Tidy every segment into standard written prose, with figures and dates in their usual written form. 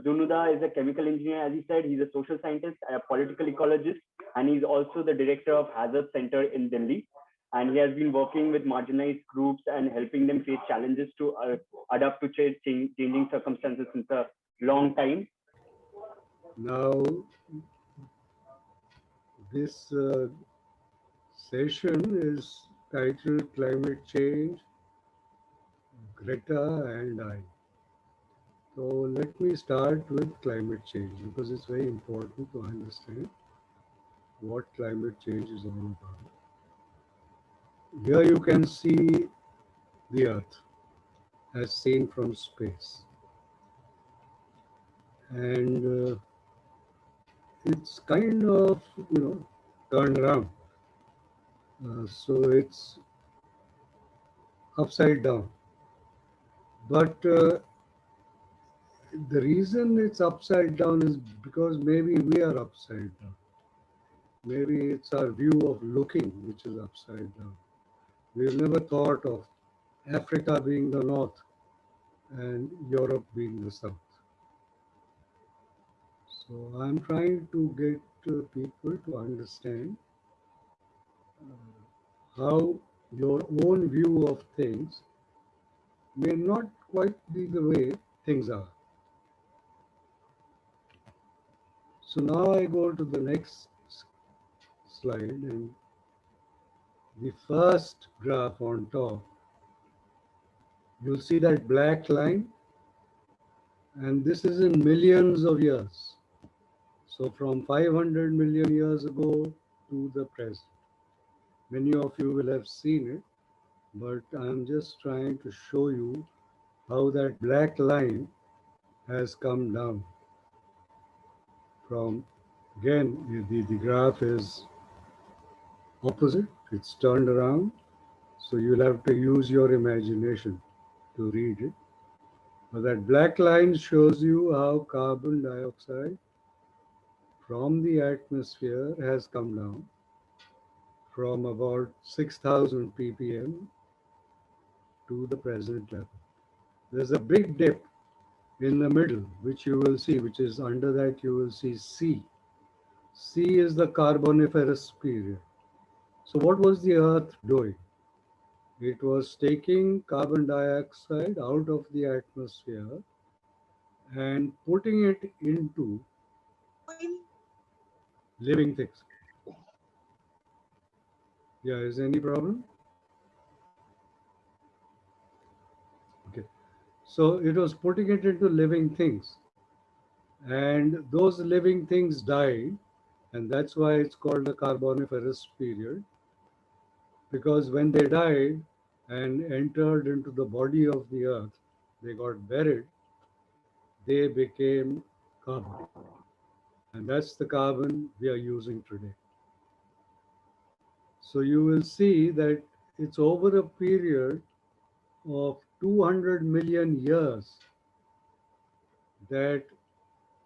Dunuda is a chemical engineer, as he said. He's a social scientist, a political ecologist, and he's also the director of Hazard Center in Delhi. And he has been working with marginalized groups and helping them face challenges to adapt to changing circumstances since a long time. Now, this session is titled Climate Change, Greta and I. So let me start with climate change because it's very important to understand what climate change is all about. Here you can see the Earth as seen from space. And it's kind of, turned around. So it's upside down. But the reason it's upside down is because maybe we are upside down. Maybe it's our view of looking which is upside down. We've never thought of Africa being the north and Europe being the south. So I'm trying to get people to understand how your own view of things may not quite be the way things are. So now I go to the next slide, and the first graph on top, you'll see that black line, and this is in millions of years. So from 500 million years ago to the present. Many of you will have seen it, but I'm just trying to show you how that black line has come down from, again, the graph is opposite, it's turned around, so you'll have to use your imagination to read it. But that black line shows you how carbon dioxide from the atmosphere has come down from about 6,000 ppm to the present level. There's a big dip in the middle, which you will see, which is under that you will see C. C is the Carboniferous period. So what was the Earth doing? It was taking carbon dioxide out of the atmosphere and putting it into living things. Yeah, is there any problem? Okay. So it was putting it into living things. And those living things died, and that's why it's called the Carboniferous period. Because when they died and entered into the body of the earth, they got buried, they became carbon. And that's the carbon we are using today. So you will see that it's over a period of 200 million years that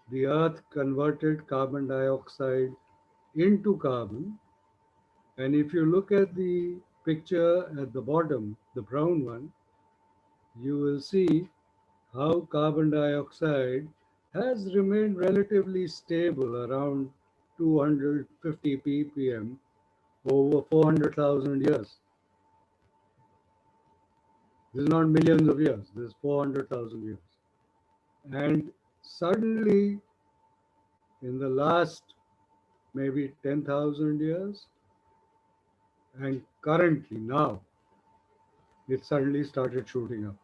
the earth converted carbon dioxide into carbon. And if you look at the picture at the bottom, the brown one, you will see how carbon dioxide has remained relatively stable around 250 ppm over 400,000 years. This is not millions of years, this is 400,000 years. And suddenly, in the last maybe 10,000 years, and currently now, it suddenly started shooting up.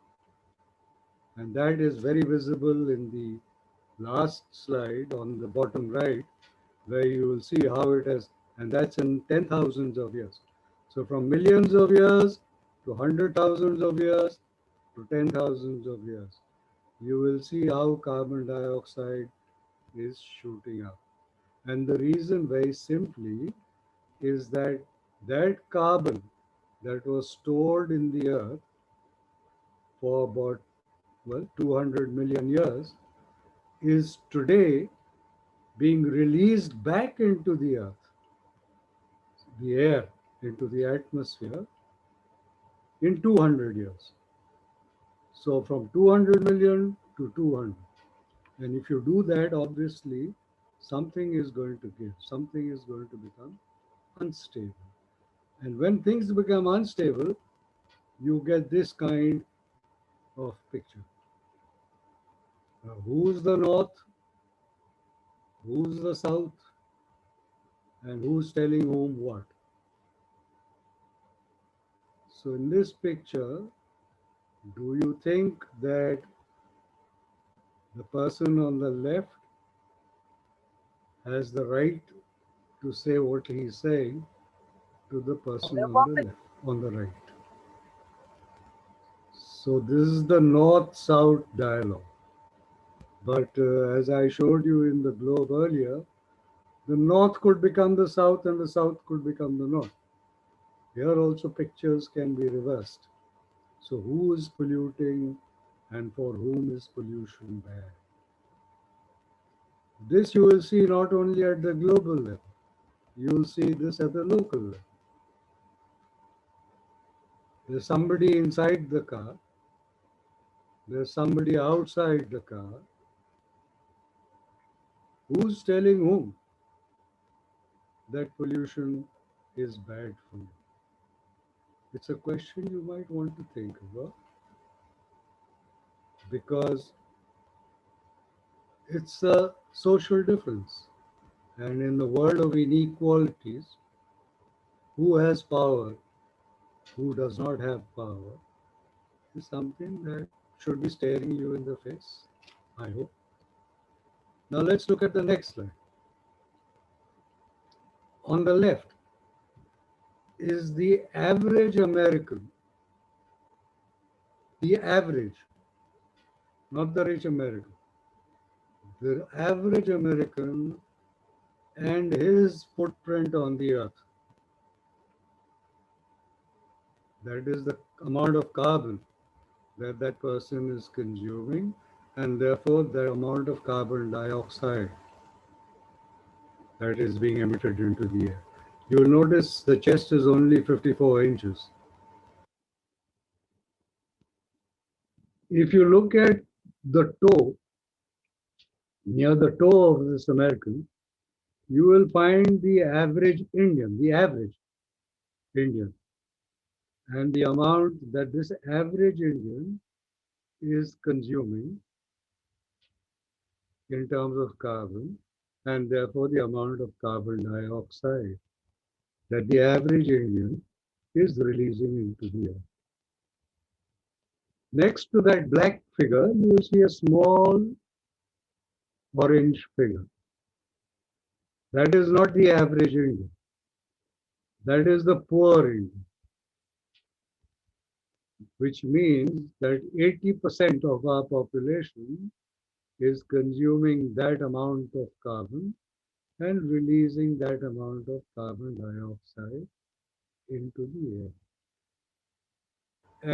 And that is very visible in the last slide on the bottom right, where you will see how it has, and that's in 10,000s of years. So from millions of years to 100,000s of years to 10,000s of years, you will see how carbon dioxide is shooting up. And the reason, very simply, is that that carbon that was stored in the earth for about, well, 200 million years is today being released back into the earth, the air, into the atmosphere in 200 years. So from 200 million to 200. And if you do that, obviously, something is going to give, something is going to become unstable. And when things become unstable, you get this kind of picture. Who's the north? Who's the south? And who's telling whom what? So, in this picture, do you think that the person on the left has the right to say what he's saying to the person on the left, on the right? So, this is the north south dialogue. But as I showed you in the globe earlier, the north could become the south and the south could become the north. Here also pictures can be reversed. So who is polluting and for whom is pollution bad? This you will see not only at the global level, you will see this at the local level. There's somebody inside the car, there's somebody outside the car. Who's telling whom that pollution is bad for you? It's a question you might want to think about because it's a social difference. And in the world of inequalities, who has power, who does not have power, is something that should be staring you in the face, I hope. Now let's look at the next slide. On the left is the average American, the average, not the rich American, the average American and his footprint on the earth. That is the amount of carbon that that person is consuming, and therefore the amount of carbon dioxide that is being emitted into the air. You will notice the chest is only 54 inches. If you look at the toe, near the toe of this American, you will find the average Indian, and the amount that this average Indian is consuming in terms of carbon, and therefore the amount of carbon dioxide that the average Indian is releasing into the air. Next to that black figure, you will see a small orange figure. That is not the average Indian. That is the poor Indian, which means that 80% of our population is consuming that amount of carbon and releasing that amount of carbon dioxide into the air.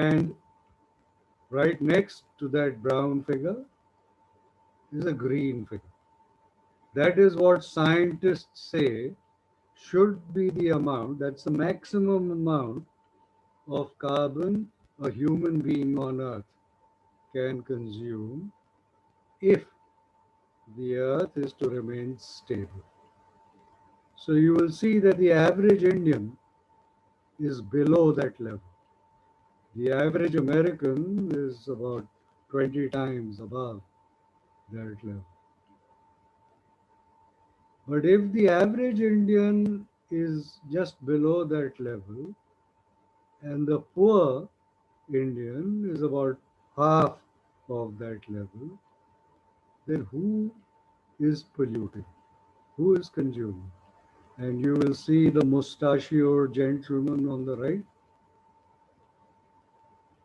And right next to that brown figure is a green figure. That is what scientists say should be the amount, that's the maximum amount of carbon a human being on earth can consume if the earth is to remain stable. So you will see that the average Indian is below that level. The average American is about 20 times above that level. But if the average Indian is just below that level and the poor Indian is about half of that level, then who is polluting? Who is consuming? And you will see the mustachioed gentleman on the right.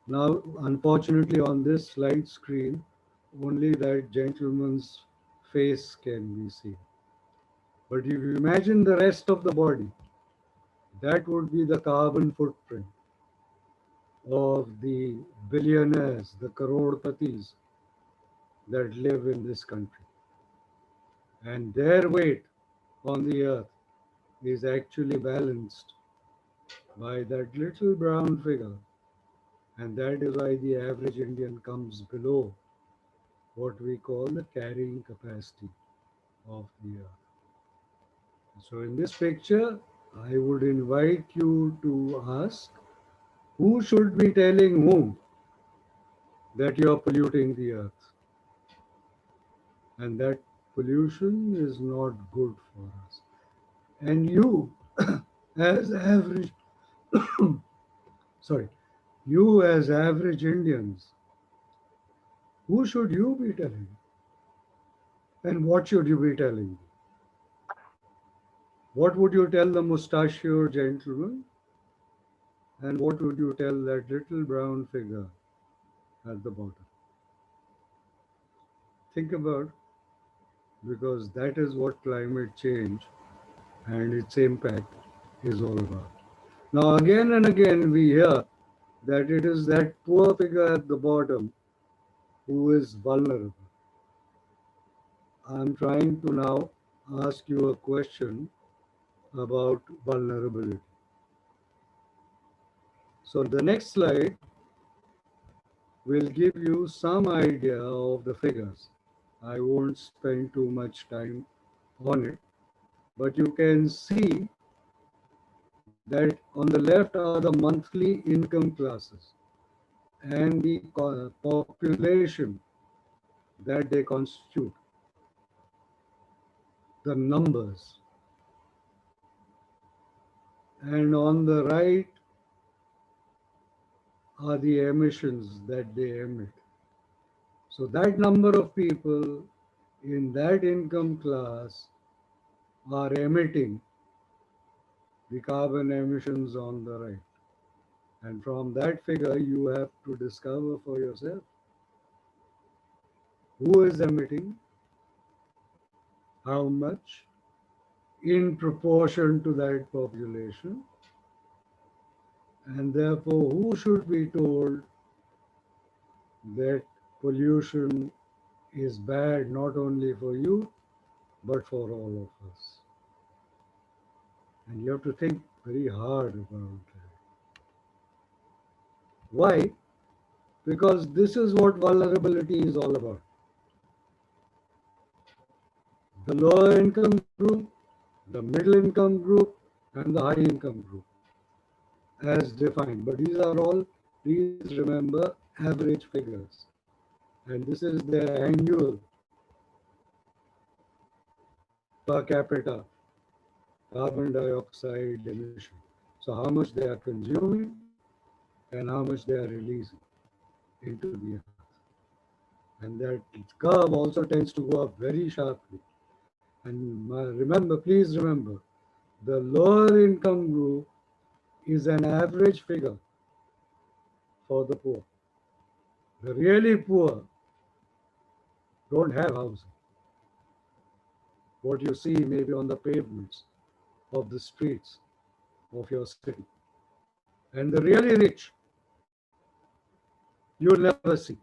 Now, unfortunately, on this slide screen, only that gentleman's face can be seen. But if you imagine the rest of the body, that would be the carbon footprint of the billionaires, the crorpatis that live in this country. And their weight on the earth is actually balanced by that little brown figure. And that is why the average Indian comes below what we call the carrying capacity of the earth. So in this picture, I would invite you to ask who should be telling whom that you are polluting the earth and that pollution is not good for us. And you, as average, sorry, you as average Indians, who should you be telling? And what should you be telling? What would you tell the mustachioed gentleman? And what would you tell that little brown figure at the bottom? Think about, because that is what climate change and its impact is all about. Now, again and again, we hear that it is that poor figure at the bottom who is vulnerable. I'm trying to now ask you a question about vulnerability. So, the next slide will give you some idea of the figures. I won't spend too much time on it, but you can see that on the left are the monthly income classes and the population that they constitute, the numbers. And on the right are the emissions that they emit. So that number of people in that income class are emitting the carbon emissions on the right. And from that figure, you have to discover for yourself who is emitting, how much, in proportion to that population, and therefore who should be told that pollution is bad not only for you but for all of us. And you have to think very hard about that. Why? Because this is what vulnerability is all about. The lower income group, the middle income group, and the high income group as defined. But these are all, please remember, average figures. And this is their annual per capita carbon dioxide emission. So how much they are consuming and how much they are releasing into the earth. And that curve also tends to go up very sharply. And remember, please remember, the lower income group is an average figure for the poor. The really poor don't have housing. What you see maybe on the pavements of the streets of your city. And the really rich, you'll never see.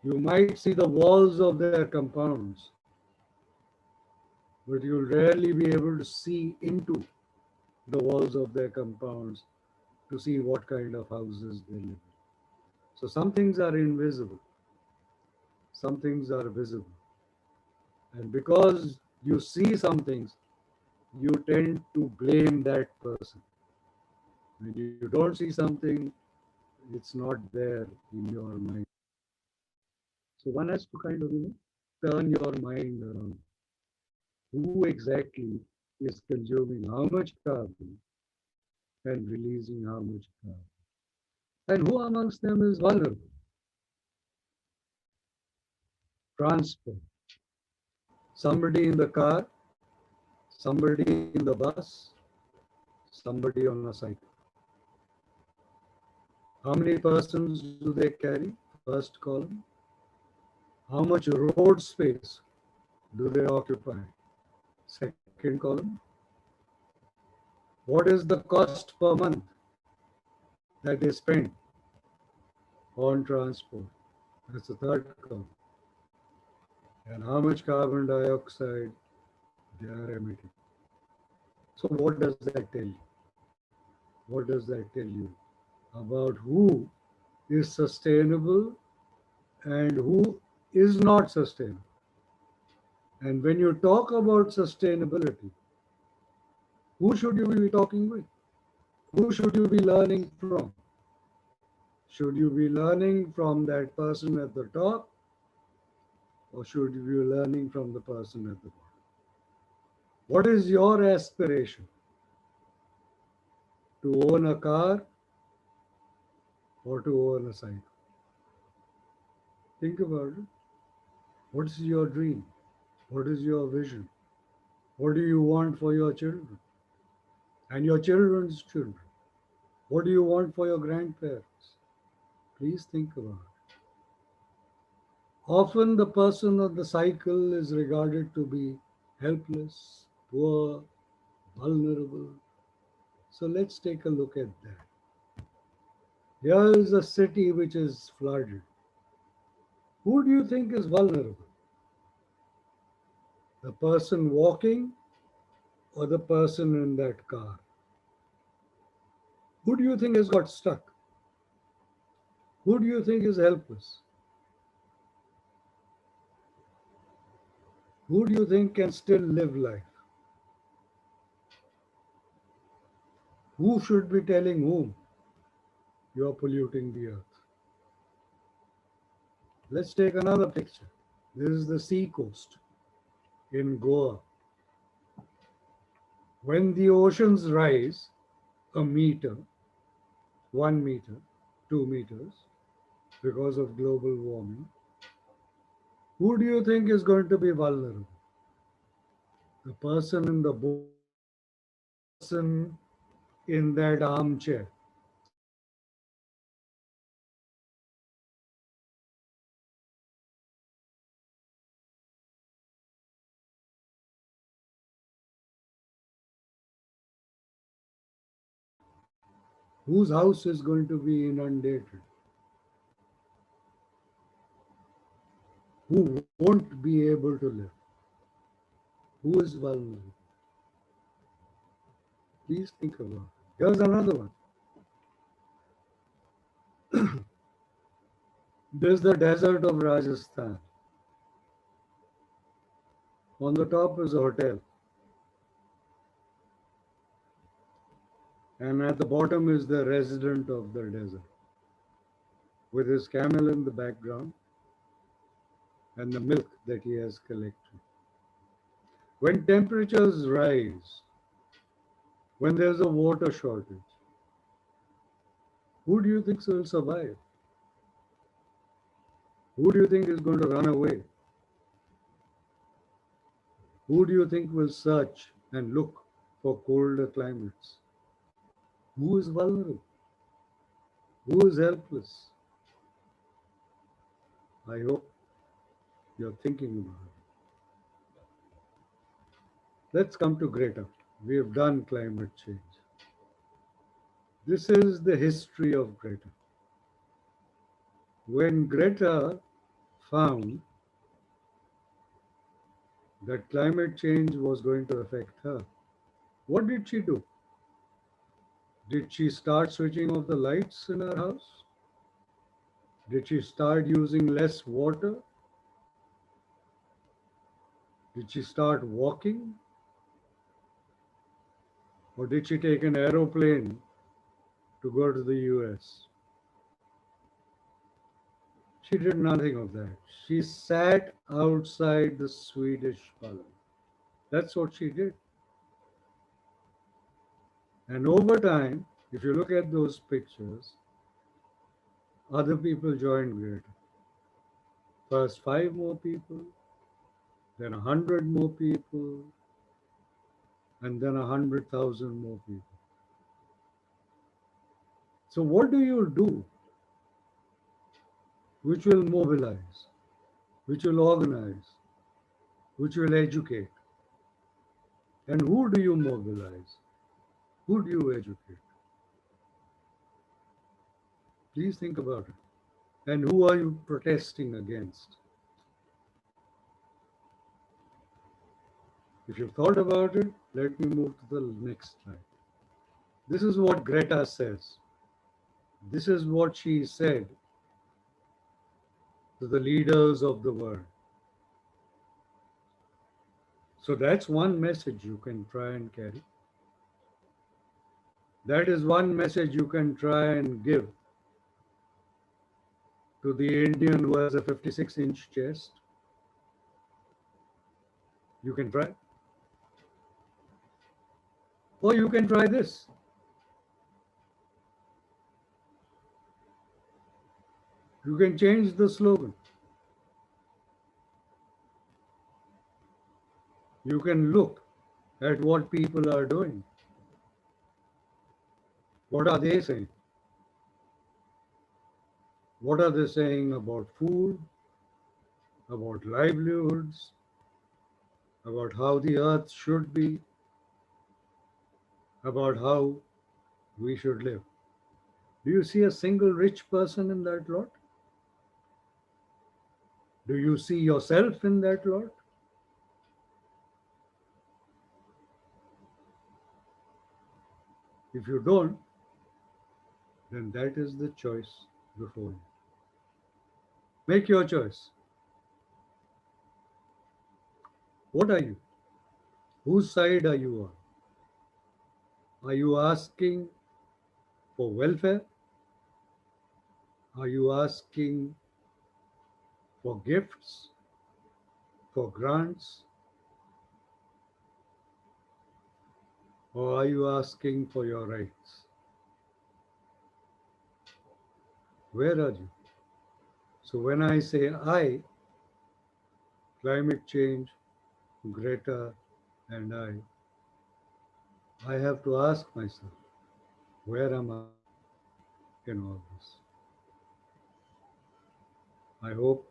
You might see the walls of their compounds, but you'll rarely be able to see into the walls of their compounds to see what kind of houses they live in. So some things are invisible, some things are visible. And because you see some things, you tend to blame that person. When you don't see something, it's not there in your mind. So one has to kind of, turn your mind around. Who exactly is consuming how much carbon and releasing how much carbon? And who amongst them is vulnerable? Transport. Somebody in the car, somebody in the bus, somebody on a cycle. How many persons do they carry? First column. How much road space do they occupy? Second column. What is the cost per month that they spend on transport? That's the third column. And how much carbon dioxide they are emitting. So what does that tell you? What does that tell you about who is sustainable and who is not sustainable. And when you talk about sustainability, who should you be talking with? Who should you be learning from? Should you be learning from that person at the top, or should you be learning from the person at the bottom? What is your aspiration? To own a car or to own a cycle? Think about it. What's your dream? What is your vision? What do you want for your children and your children's children? What do you want for your grandparents? Please think about it. Often the person on the cycle is regarded to be helpless, poor, vulnerable. So let's take a look at that. Here is a city which is flooded. Who do you think is vulnerable? The person walking or the person in that car? Who do you think has got stuck? Who do you think is helpless? Who do you think can still live life? Who should be telling whom you are polluting the earth? Let's take another picture. This is the sea coast in Goa. When the oceans rise a meter, 1 meter, 2 meters, because of global warming, who do you think is going to be vulnerable? The person in the boat, person in that armchair. Whose house is going to be inundated? Who won't be able to live? Who is vulnerable? Please think about it. Here's another one. There's the desert of Rajasthan. On the top is a hotel. And at the bottom is the resident of the desert with his camel in the background and the milk that he has collected. When temperatures rise, when there's a water shortage, who do you think will survive? Who do you think is going to run away? Who do you think will search and look for colder climates? Who is vulnerable? Who is helpless? I hope you're thinking about it. Let's come to Greta. We have done climate change. This is the history of Greta. When Greta found that climate change was going to affect her, what did she do? Did she start switching off the lights in her house? Did she start using less water? Did she start walking? Or did she take an aeroplane to go to the US? She did nothing of that. She sat outside the Swedish parliament. That's what she did. And over time, if you look at those pictures, other people joined Greta. First 5 more people, then 100 more people, and then 100,000 more people. So what do you do which will mobilize, which will organize, which will educate? And who do you mobilize? Who do you educate? Please think about it. And who are you protesting against? If you've thought about it, let me move to the next slide. This is what Greta says. This is what she said to the leaders of the world. So that's one message you can try and carry. That is one message you can try and give to the Indian who has a 56-inch chest. You can try. Or you can try this. You can change the slogan. You can look at what people are doing. What are they saying? What are they saying about food, about livelihoods, about how the earth should be, about how we should live? Do you see a single rich person in that lot? Do you see yourself in that lot? If you don't, then that is the choice before you. Make your choice. What are you? Whose side are you on? Are you asking for welfare? Are you asking for gifts, for grants? Or are you asking for your rights? Where are you? So when I say I, climate change, Greta, and I have to ask myself, where am I in all this? I hope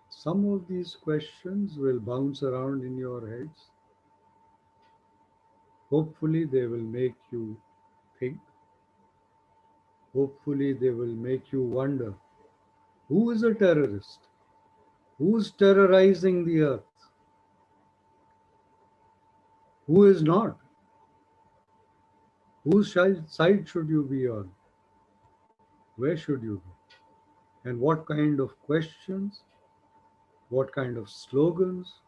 some of these questions will bounce around in your heads. Hopefully, they will make you think. Hopefully, they will make you wonder, who is a terrorist? Who's terrorizing the earth? Who is not? Whose side should you be on? Where should you be? And what kind of questions, what kind of slogans,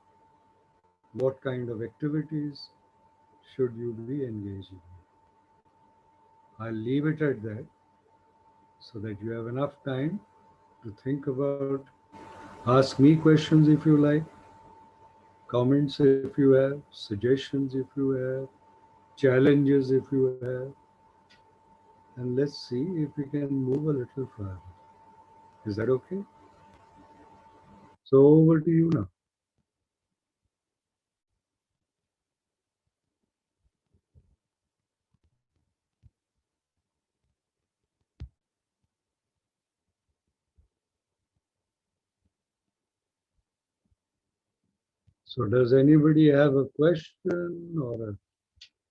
what kind of activities should you be engaging in? I'll leave it at that so that you have enough time to think about. Ask me questions if you like, comments if you have, suggestions if you have, challenges if you have, and let's see if we can move a little further. Is that okay? So over to you now. So does anybody have a question or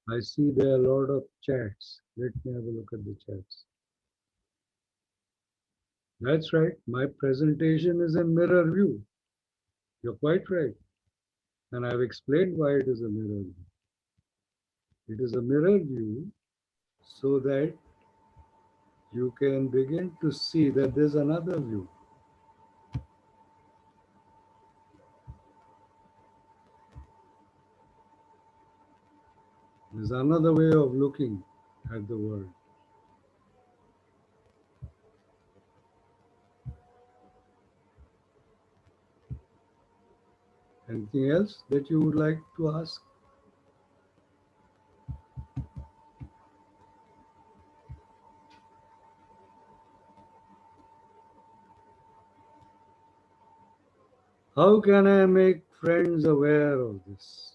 I see there are a lot of chats. Let me have a look at the chats. That's right. My presentation is in mirror view. You're quite right. And I've explained why it is a mirror view. It is a mirror view so that you can begin to see that there's another view. There's another way of looking at the world. Anything else that you would like to ask? How can I make friends aware of this?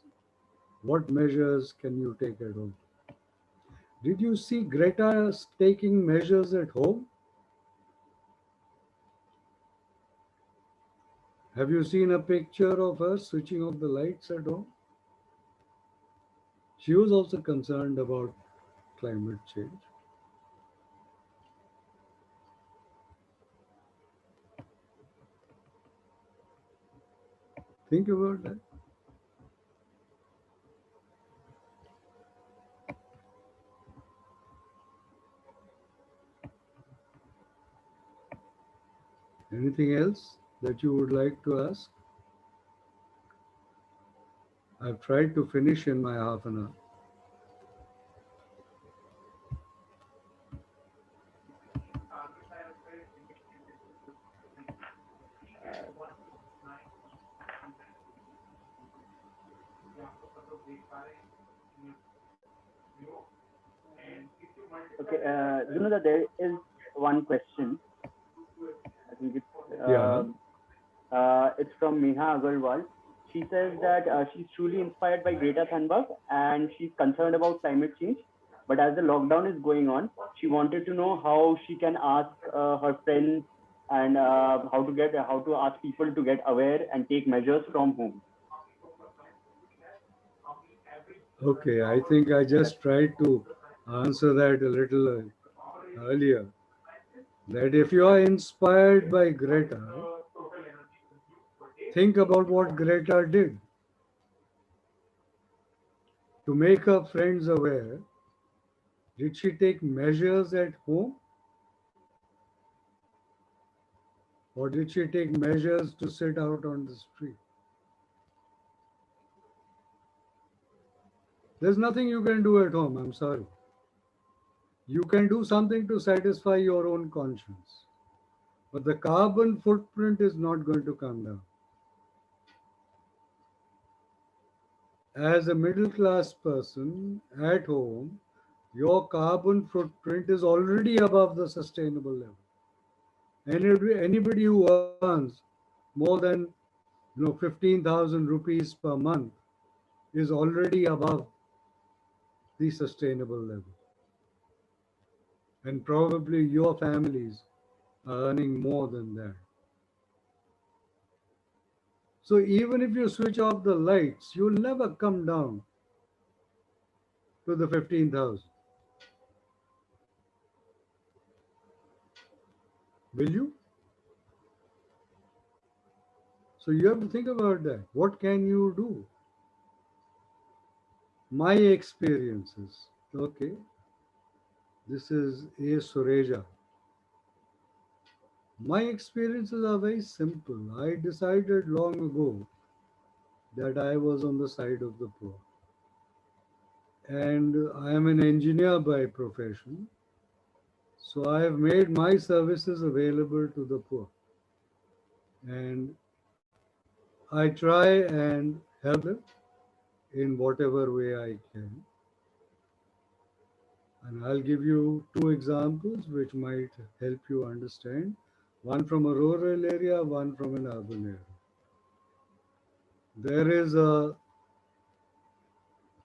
What measures can you take at home? Did you see Greta taking measures at home? Have you seen a picture of her switching off the lights at home? She was also concerned about climate change. Think about that. Anything else? that you would like to ask? I've tried to finish in my half an hour. Okay, you know that there is one question. I think Yeah. it's from Meha Agarwal. She says that she's truly inspired by Greta Thunberg and she's concerned about climate change. But as the lockdown is going on, she wanted to know how she can ask her friends and how to ask people to get aware and take measures from home. Okay, I think I just tried to answer that a little earlier. That if you are inspired by Greta, think about what Greta did to make her friends aware. Did she take measures at home or did she take measures to sit out on the street? There's nothing you can do at home, I'm sorry. You can do something to satisfy your own conscience, but the carbon footprint is not going to come down. As a middle class person at home, your carbon footprint is already above the sustainable level. Anybody who earns more than 15,000 rupees per month is already above the sustainable level. And probably your families are earning more than that. So even if you switch off the lights, you'll never come down to the 15,000. Will you? So you have to think about that. What can you do? My experiences. Okay, this is A. Sureja. My experiences are very simple. I decided long ago that I was on the side of the poor. And I am an engineer by profession. So I have made my services available to the poor. And I try and help them in whatever way I can. And I'll give you two examples which might help you understand. One from a rural area, one from an urban area. There is a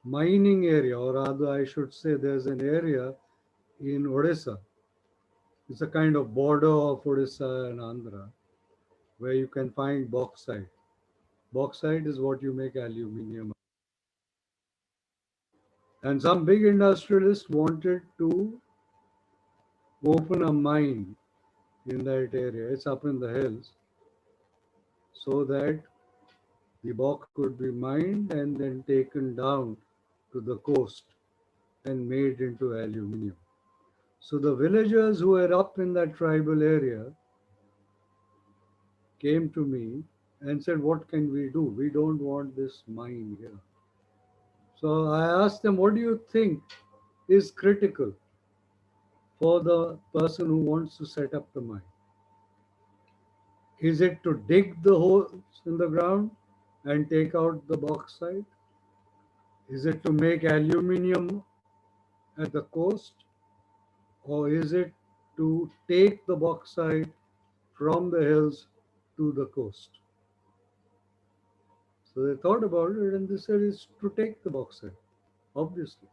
mining area, or rather, I should say, there's an area in Odisha. It's a kind of border of Odisha and Andhra where you can find bauxite. Bauxite is what you make aluminium. And some big industrialists wanted to open a mine in that area. It's up in the hills so that the bauxite could be mined and then taken down to the coast and made into aluminium. So the villagers who were up in that tribal area came to me and said, "What can we do? We don't want this mine here." So I asked them, "What do you think is critical for the person who wants to set up the mine? Is it to dig the holes in the ground and take out the bauxite? Is it to make aluminium at the coast? Or is it to take the bauxite from the hills to the coast?" So they thought about it and they said it's to take the bauxite, obviously.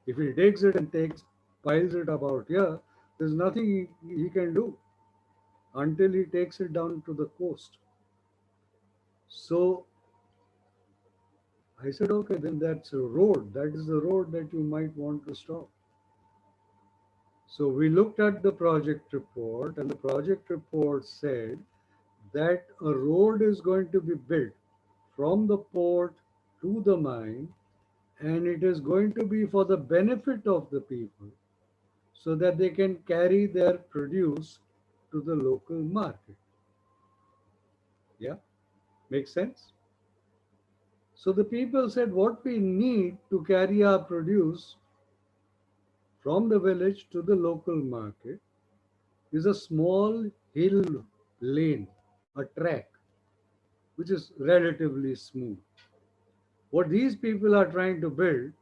If he takes it and piles it up out here, there's nothing he can do until he takes it down to the coast. So I said, okay, then that's a road. That is the road that you might want to stop. So we looked at the project report, and the project report said that a road is going to be built from the port to the mine, and it is going to be for the benefit of the people so that they can carry their produce to the local market. Yeah, makes sense. So the people said, what we need to carry our produce from the village to the local market is a small hill lane, a track, which is relatively smooth. What these people are trying to build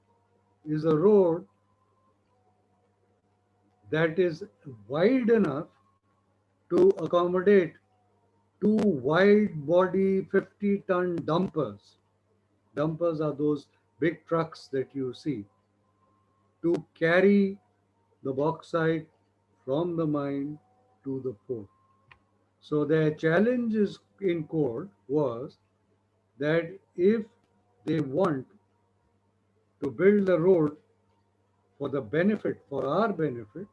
is a road that is wide enough to accommodate two wide body 50-ton dumpers. Dumpers are those big trucks that you see to carry the bauxite from the mine to the port. So their challenge in court was that if they want to build a road for the benefit, for our benefit,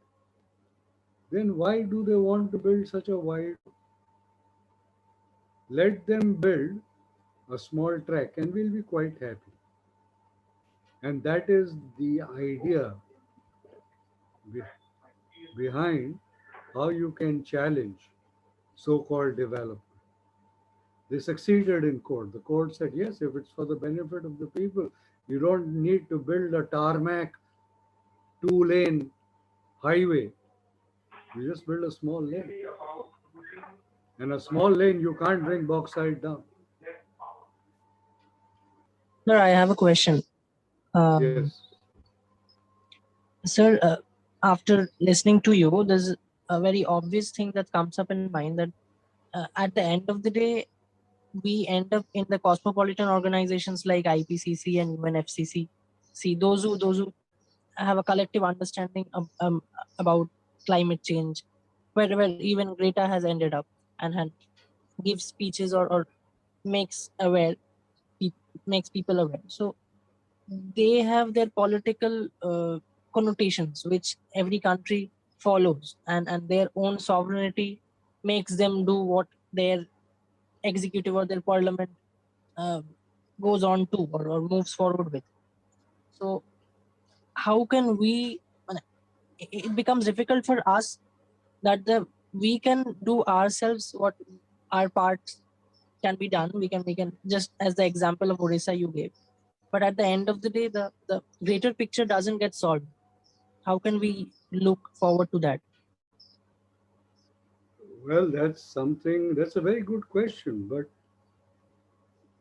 then why do they want to build such a wide? Let them build a small track and we'll be quite happy. And that is the idea be- behind how you can challenge so-called development. They succeeded in court. The court said, yes, if it's for the benefit of the people, you don't need to build a tarmac two-lane highway. You just build a small lane. And a small lane, you can't bring bauxite down. Sir, I have a question. Yes. Sir, after listening to you, there's a very obvious thing that comes up in mind that at the end of the day, we end up in the cosmopolitan organizations like IPCC and even FCC. See, those who have a collective understanding about climate change, where even Greta has ended up and gives speeches or makes aware, makes people aware. So they have their political connotations which every country follows, and their own sovereignty makes them do what their executive or their parliament uh, goes on to or moves forward with. So how can we, it becomes difficult for us that we can do ourselves what our parts can be done. We can just as the example of Orissa you gave, but at the end of the day the greater picture doesn't get solved. How can we look forward to that? Well, that's a very good question, but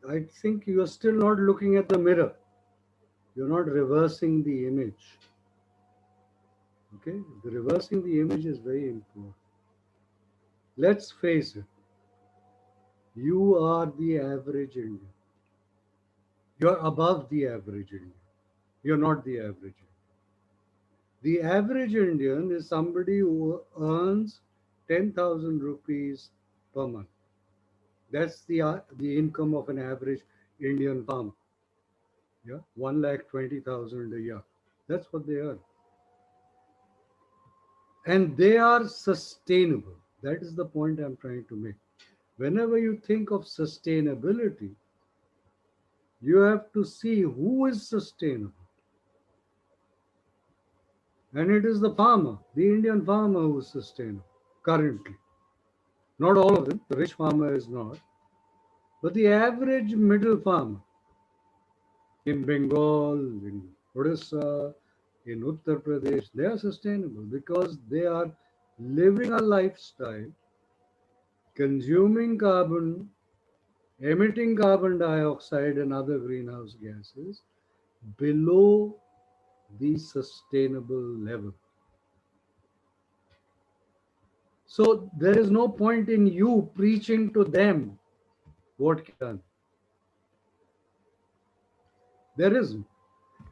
I think you are still not looking at the mirror. You're not reversing the image. Okay? The reversing the image is very important. Let's face it, you are the average Indian. You're above the average Indian. You're not the average Indian. The average Indian is somebody who earns 10,000 rupees per month. That's the income of an average Indian farmer. Yeah, 1,20,000 a year. That's what they earn. And they are sustainable. That is the point I'm trying to make. Whenever you think of sustainability, you have to see who is sustainable. And it is the farmer, the Indian farmer who is sustainable currently. Not all of them, the rich farmer is not. But the average middle farmer in Bengal, in Odisha, in Uttar Pradesh, they are sustainable because they are living a lifestyle, consuming carbon, emitting carbon dioxide and other greenhouse gases below the sustainable level. So there is no point in you preaching to them what can be done. There isn't.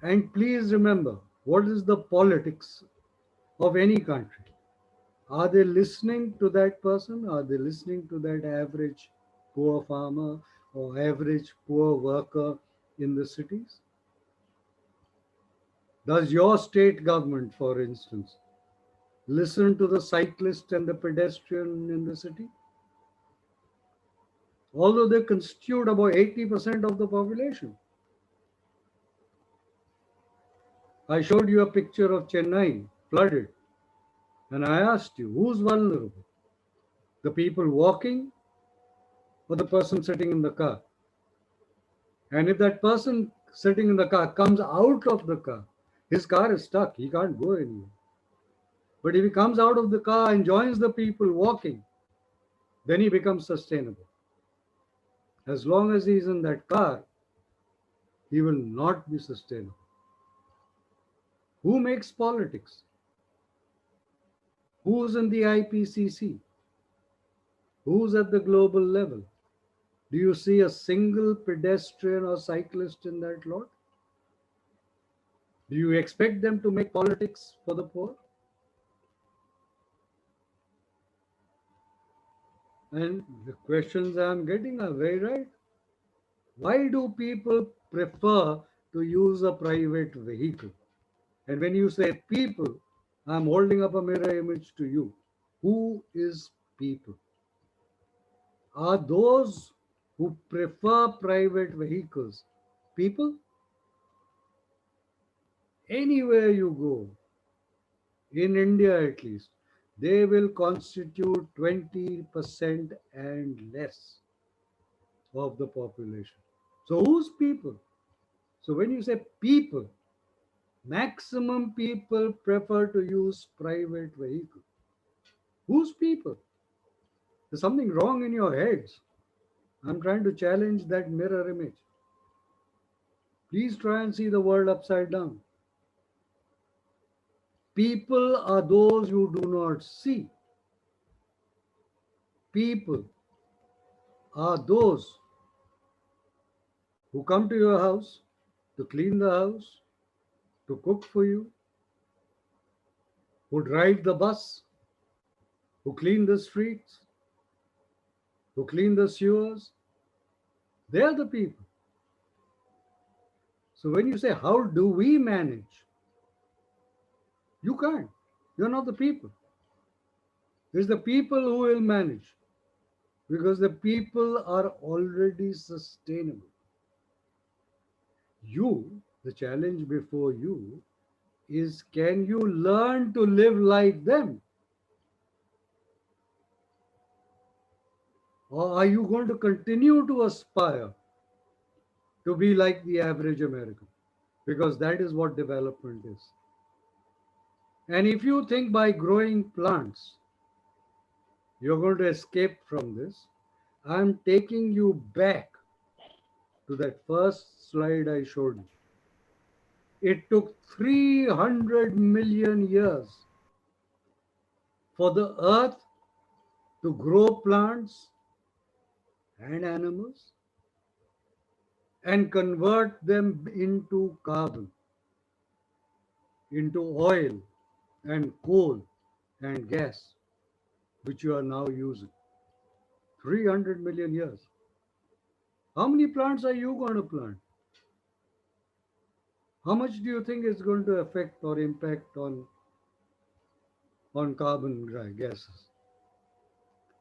And please remember, what is the politics of any country? Are they listening to that person? Are they listening to that average poor farmer or average poor worker in the cities? Does your state government, for instance, listen to the cyclist and the pedestrian in the city? Although they constitute about 80% of the population. I showed you a picture of Chennai flooded, and I asked you, who's vulnerable? The people walking or the person sitting in the car? And if that person sitting in the car comes out of the car, his car is stuck, he can't go anywhere. But if he comes out of the car and joins the people walking, then he becomes sustainable. As long as he's in that car, he will not be sustainable. Who makes politics? Who's in the IPCC? Who's at the global level? Do you see a single pedestrian or cyclist in that lot? Do you expect them to make politics for the poor? And the questions I'm getting are very right. Why do people prefer to use a private vehicle? And when you say people, I'm holding up a mirror image to you. Who is people? Are those who prefer private vehicles people? Anywhere you go, in India at least, they will constitute 20% and less of the population. So who's people? So when you say people, maximum people prefer to use private vehicle. Who's people? There's something wrong in your heads. I'm trying to challenge that mirror image. Please try and see the world upside down. People are those you do not see. People are those who come to your house to clean the house, to cook for you, who drive the bus, who clean the streets, who clean the sewers. They are the people. So when you say, how do we manage? You can't. You're not the people. It's the people who will manage because the people are already sustainable. You, the challenge before you is, can you learn to live like them? Or are you going to continue to aspire to be like the average American? Because that is what development is. And if you think by growing plants, you're going to escape from this, I'm taking you back to that first slide I showed you. It took 300 million years for the earth to grow plants and animals and convert them into carbon, into oil and coal and gas, which you are now using. 300 million years. How many plants are you going to plant? How much do you think is going to affect or impact on carbon gases?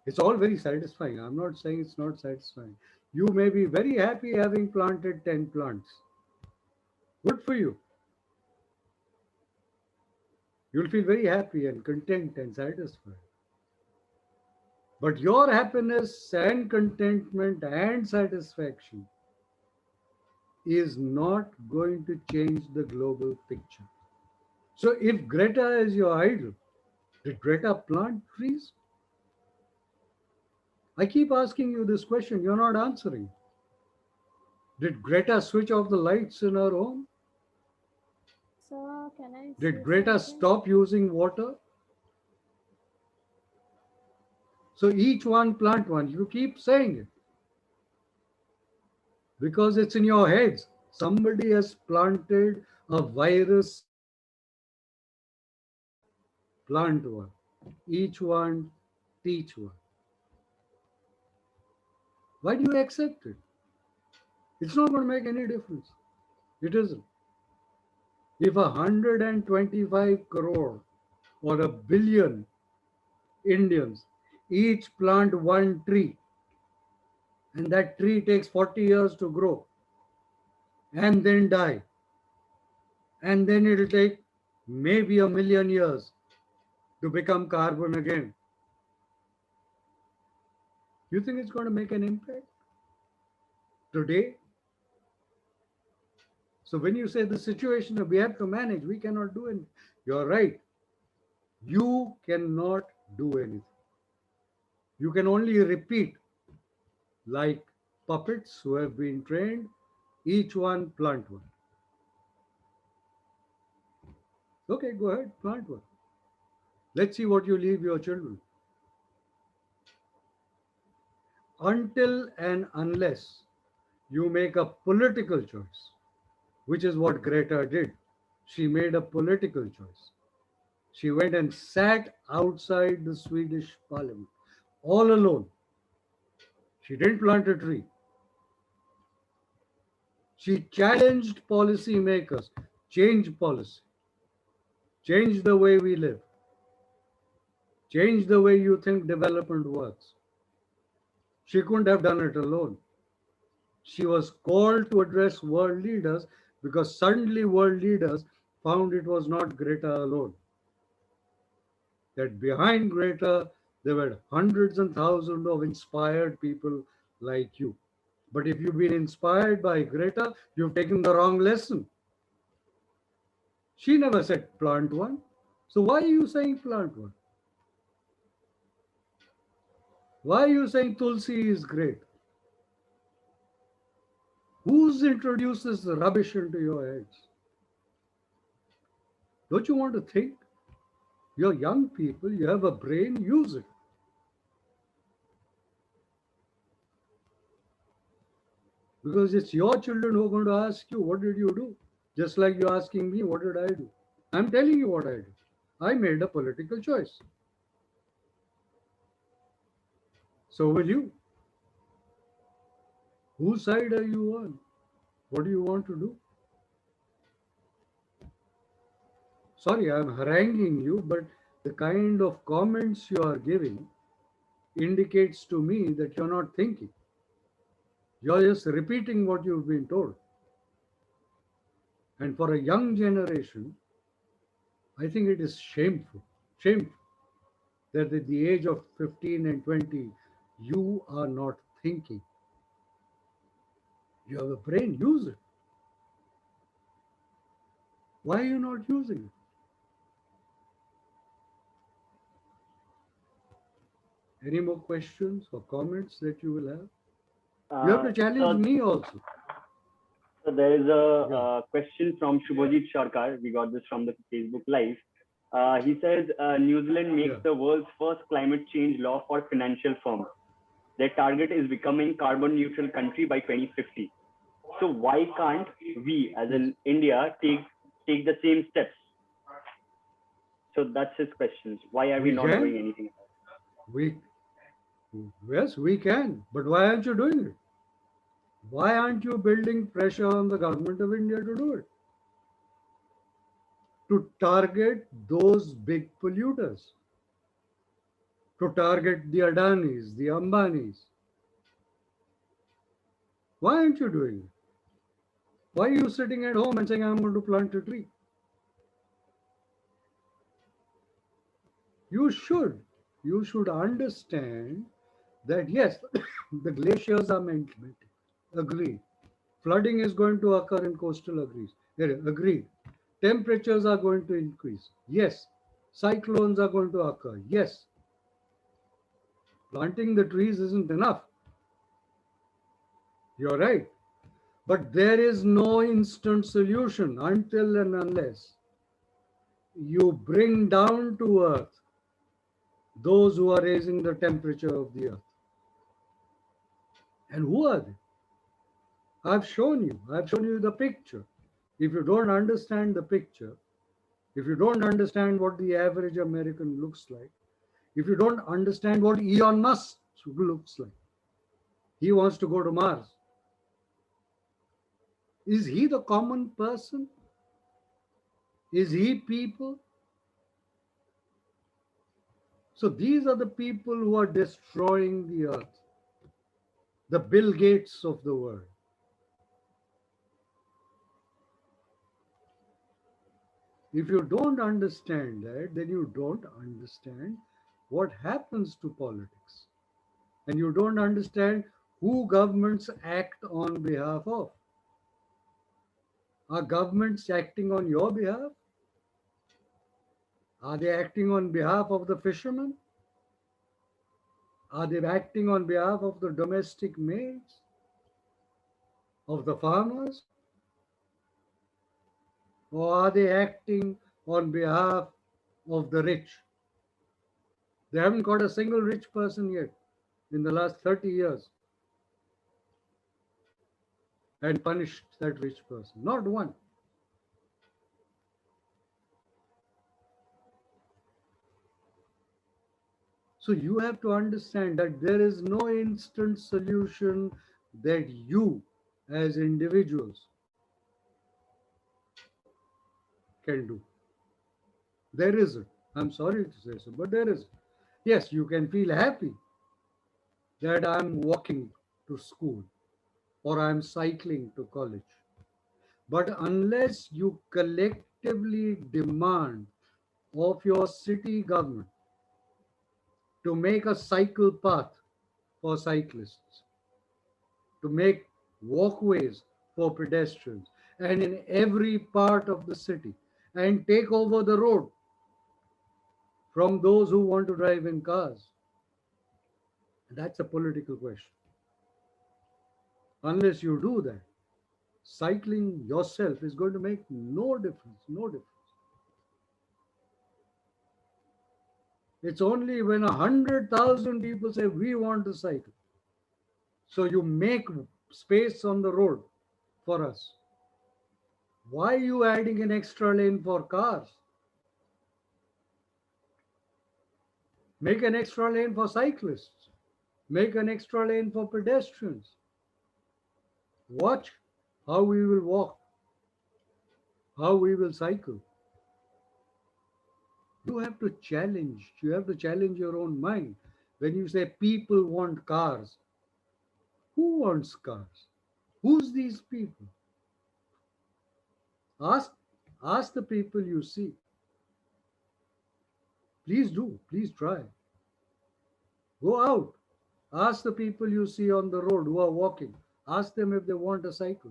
It's all very satisfying. I'm not saying it's not satisfying. You may be very happy having planted 10 plants. Good for you. You'll feel very happy and content and satisfied. But your happiness and contentment and satisfaction is not going to change the global picture. So if Greta is your idol, did Greta plant trees? I keep asking you this question, you're not answering. Did Greta switch off the lights in her home? So can I Did say Greta something? stop using water? So each one plant one. You keep saying it because it's in your heads. Somebody has planted a virus in your head. Plant one. Each one, teach one. Why do you accept it? It's not going to make any difference. It isn't. If 125 crore or a billion Indians each plant one tree, and that tree takes 40 years to grow and then die, and then it'll take maybe a million years to become carbon again. You think it's going to make an impact today? So when you say the situation that we have to manage, we cannot do anything. You're right. You cannot do anything. You can only repeat like puppets who have been trained, each one plant one. Okay, go ahead, plant one. Let's see what you leave your children. Until and unless you make a political choice, which is what Greta did. She made a political choice. She went and sat outside the Swedish parliament all alone. She didn't plant a tree. She challenged policymakers, change policy, change the way we live, change the way you think development works. She couldn't have done it alone. She was called to address world leaders because suddenly world leaders found it was not Greta alone. That behind Greta, there were hundreds and thousands of inspired people like you. But if you've been inspired by Greta, you've taken the wrong lesson. She never said plant one. So why are you saying plant one? Why are you saying Tulsi is great? Who's introduced this rubbish into your heads? Don't you want to think? You're young people, you have a brain, use it. Because it's your children who are going to ask you, what did you do? Just like you're asking me, what did I do? I'm telling you what I did. I made a political choice. So will you? Whose side are you on? What do you want to do? Sorry, I'm haranguing you, but the kind of comments you are giving indicates to me that you're not thinking. You're just repeating what you've been told. And for a young generation, I think it is shameful that at the age of 15 and 20, you are not thinking. You have a brain, use it. Why are you not using it? Any more questions or comments that you will have? You have to challenge me also. So there is a Yeah. question from Shubhajit Sharkar. We got this from the Facebook Live. He says New Zealand makes Yeah. the world's first climate change law for financial firms. Their target is becoming carbon neutral country by 2050. So why can't we, as in India, take the same steps? So that's his questions. Why are we We not doing can. anything? We Yes, we can. But why aren't you doing it? Why aren't you building pressure on the government of India to do it? To target those big polluters, to target the Adanis, the Ambanis. Why aren't you doing it? Why are you sitting at home and saying, I'm going to plant a tree? You should. You should understand that yes, the glaciers are melting. Agreed. Flooding is going to occur in coastal agreed. Temperatures are going to increase. Yes. Cyclones are going to occur. Yes. Planting the trees isn't enough. You're right. But there is no instant solution until and unless you bring down to earth those who are raising the temperature of the earth. And who are they? I've shown you the picture. If you don't understand the picture, if you don't understand what the average American looks like, if you don't understand what Elon Musk looks like, he wants to go to Mars. Is he the common person? Is he people? So these are the people who are destroying the earth, the Bill Gates of the world. If you don't understand that, then you don't understand what happens to politics. and you don't understand who governments act on behalf of. Are governments acting on your behalf? Are they acting on behalf of the fishermen? Are they acting on behalf of the domestic maids, of the farmers? Or are they acting on behalf of the rich? They haven't got a single rich person yet in the last 30 years and punished that rich person. Not one. So you have to understand that there is no instant solution that you as individuals can do. There isn't. I'm sorry to say so, but there isn't. Yes, you can feel happy that I'm walking to school or I'm cycling to college. But unless you collectively demand of your city government to make a cycle path for cyclists, to make walkways for pedestrians, and in every part of the city, and take over the road from those who want to drive in cars, that's a political question. Unless you do that, cycling yourself is going to make no difference, no difference. It's only when 100,000 people say we want to cycle. So you make space on the road for us. Why are you adding an extra lane for cars? Make an extra lane for cyclists. Make an extra lane for pedestrians. Watch how we will walk, how we will cycle. You have to challenge your own mind. When you say people want cars, who wants cars? Who's these people? Ask, ask the people you see. Please do, please try. Go out. Ask the people you see on the road who are walking. Ask them if they want a cycle.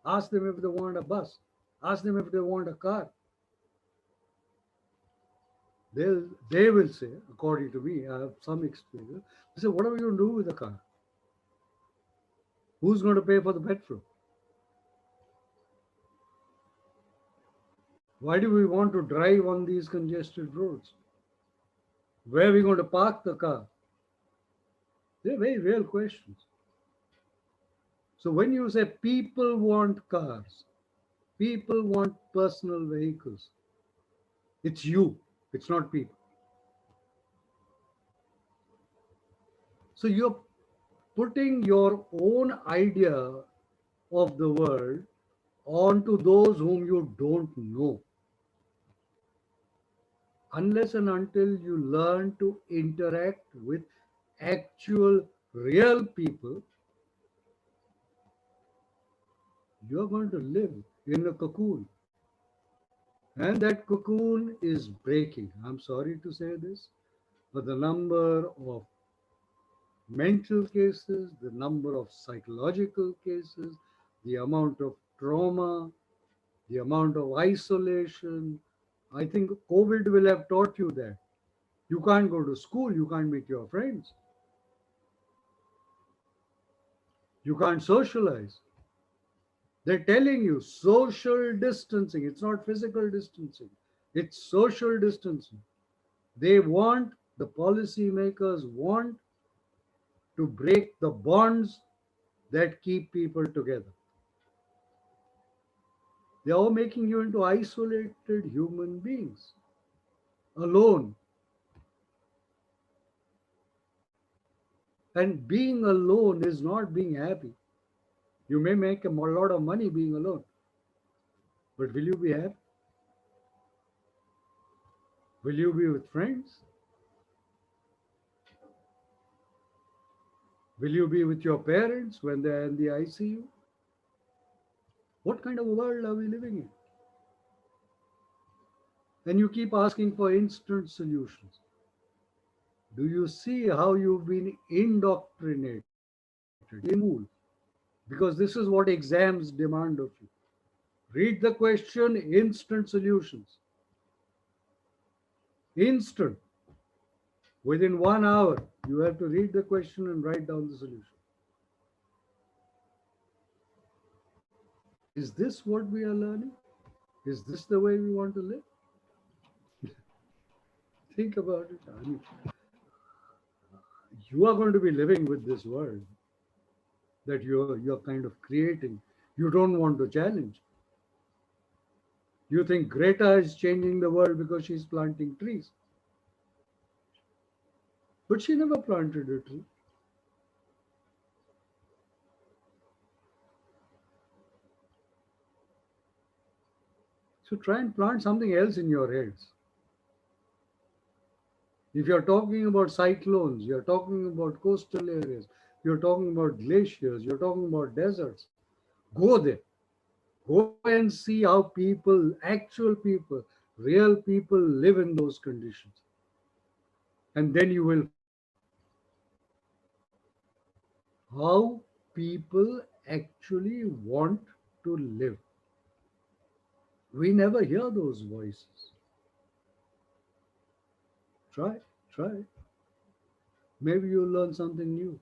Ask them if they want a bus. Ask them if they want a car. They will say, according to me, I have some experience. They say, what are we going to do with the car? Who's going to pay for the petrol? Why do we want to drive on these congested roads? Where are we going to park the car? They're very real questions. So when you say people want cars, people want personal vehicles, it's you, it's not people. So you're putting your own idea of the world onto those whom you don't know. Unless and until you learn to interact with actual real people, you're going to live in a cocoon. And that cocoon is breaking. I'm sorry to say this, but the number of mental cases, the number of psychological cases, the amount of trauma, the amount of isolation, I think COVID will have taught you that. You can't go to school, you can't meet your friends, you can't socialize. They're telling you social distancing. It's not physical distancing, it's social distancing. They want, the policymakers want to break the bonds that keep people together. They are making you into isolated human beings, alone. And being alone is not being happy. You may make a lot of money being alone, but will you be happy? Will you be with friends? Will you be with your parents when they're in the ICU? What kind of world are we living in? And you keep asking for instant solutions. Do you see how you've been indoctrinated in school? Because this is what exams demand of you. Read the question, instant solutions. Instant. Within 1 hour, you have to read the question and write down the solution. Is this what we are learning? Is this the way we want to live? Think about it. I mean, you are going to be living with this world that you're kind of creating. You don't want to challenge. You think Greta is changing the world because she's planting trees. But she never planted a tree. So try and plant something else in your heads. If you're talking about cyclones, you're talking about coastal areas, you're talking about glaciers, you're talking about deserts, go there. Go and see how people, actual people, real people live in those conditions. And then you will find how people actually want to live. We never hear those voices. Try, try. Maybe you'll learn something new.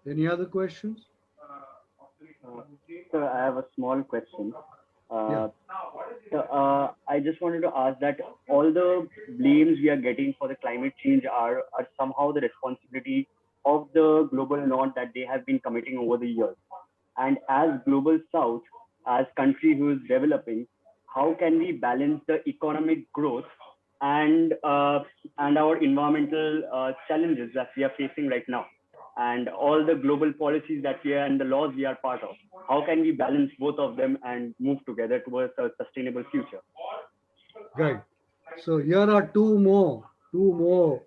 Any other questions? So I have a small question. Yeah. Uh, I just wanted to ask that all the blames we are getting for the climate change are somehow the responsibility of the global north that they have been committing over the years. And as global south, as country who is developing, how can we balance the economic growth and our environmental challenges that we are facing right now, and all the global policies that we are and the laws we are part of? How can we balance both of them and move together towards a sustainable future? Right. So here are two more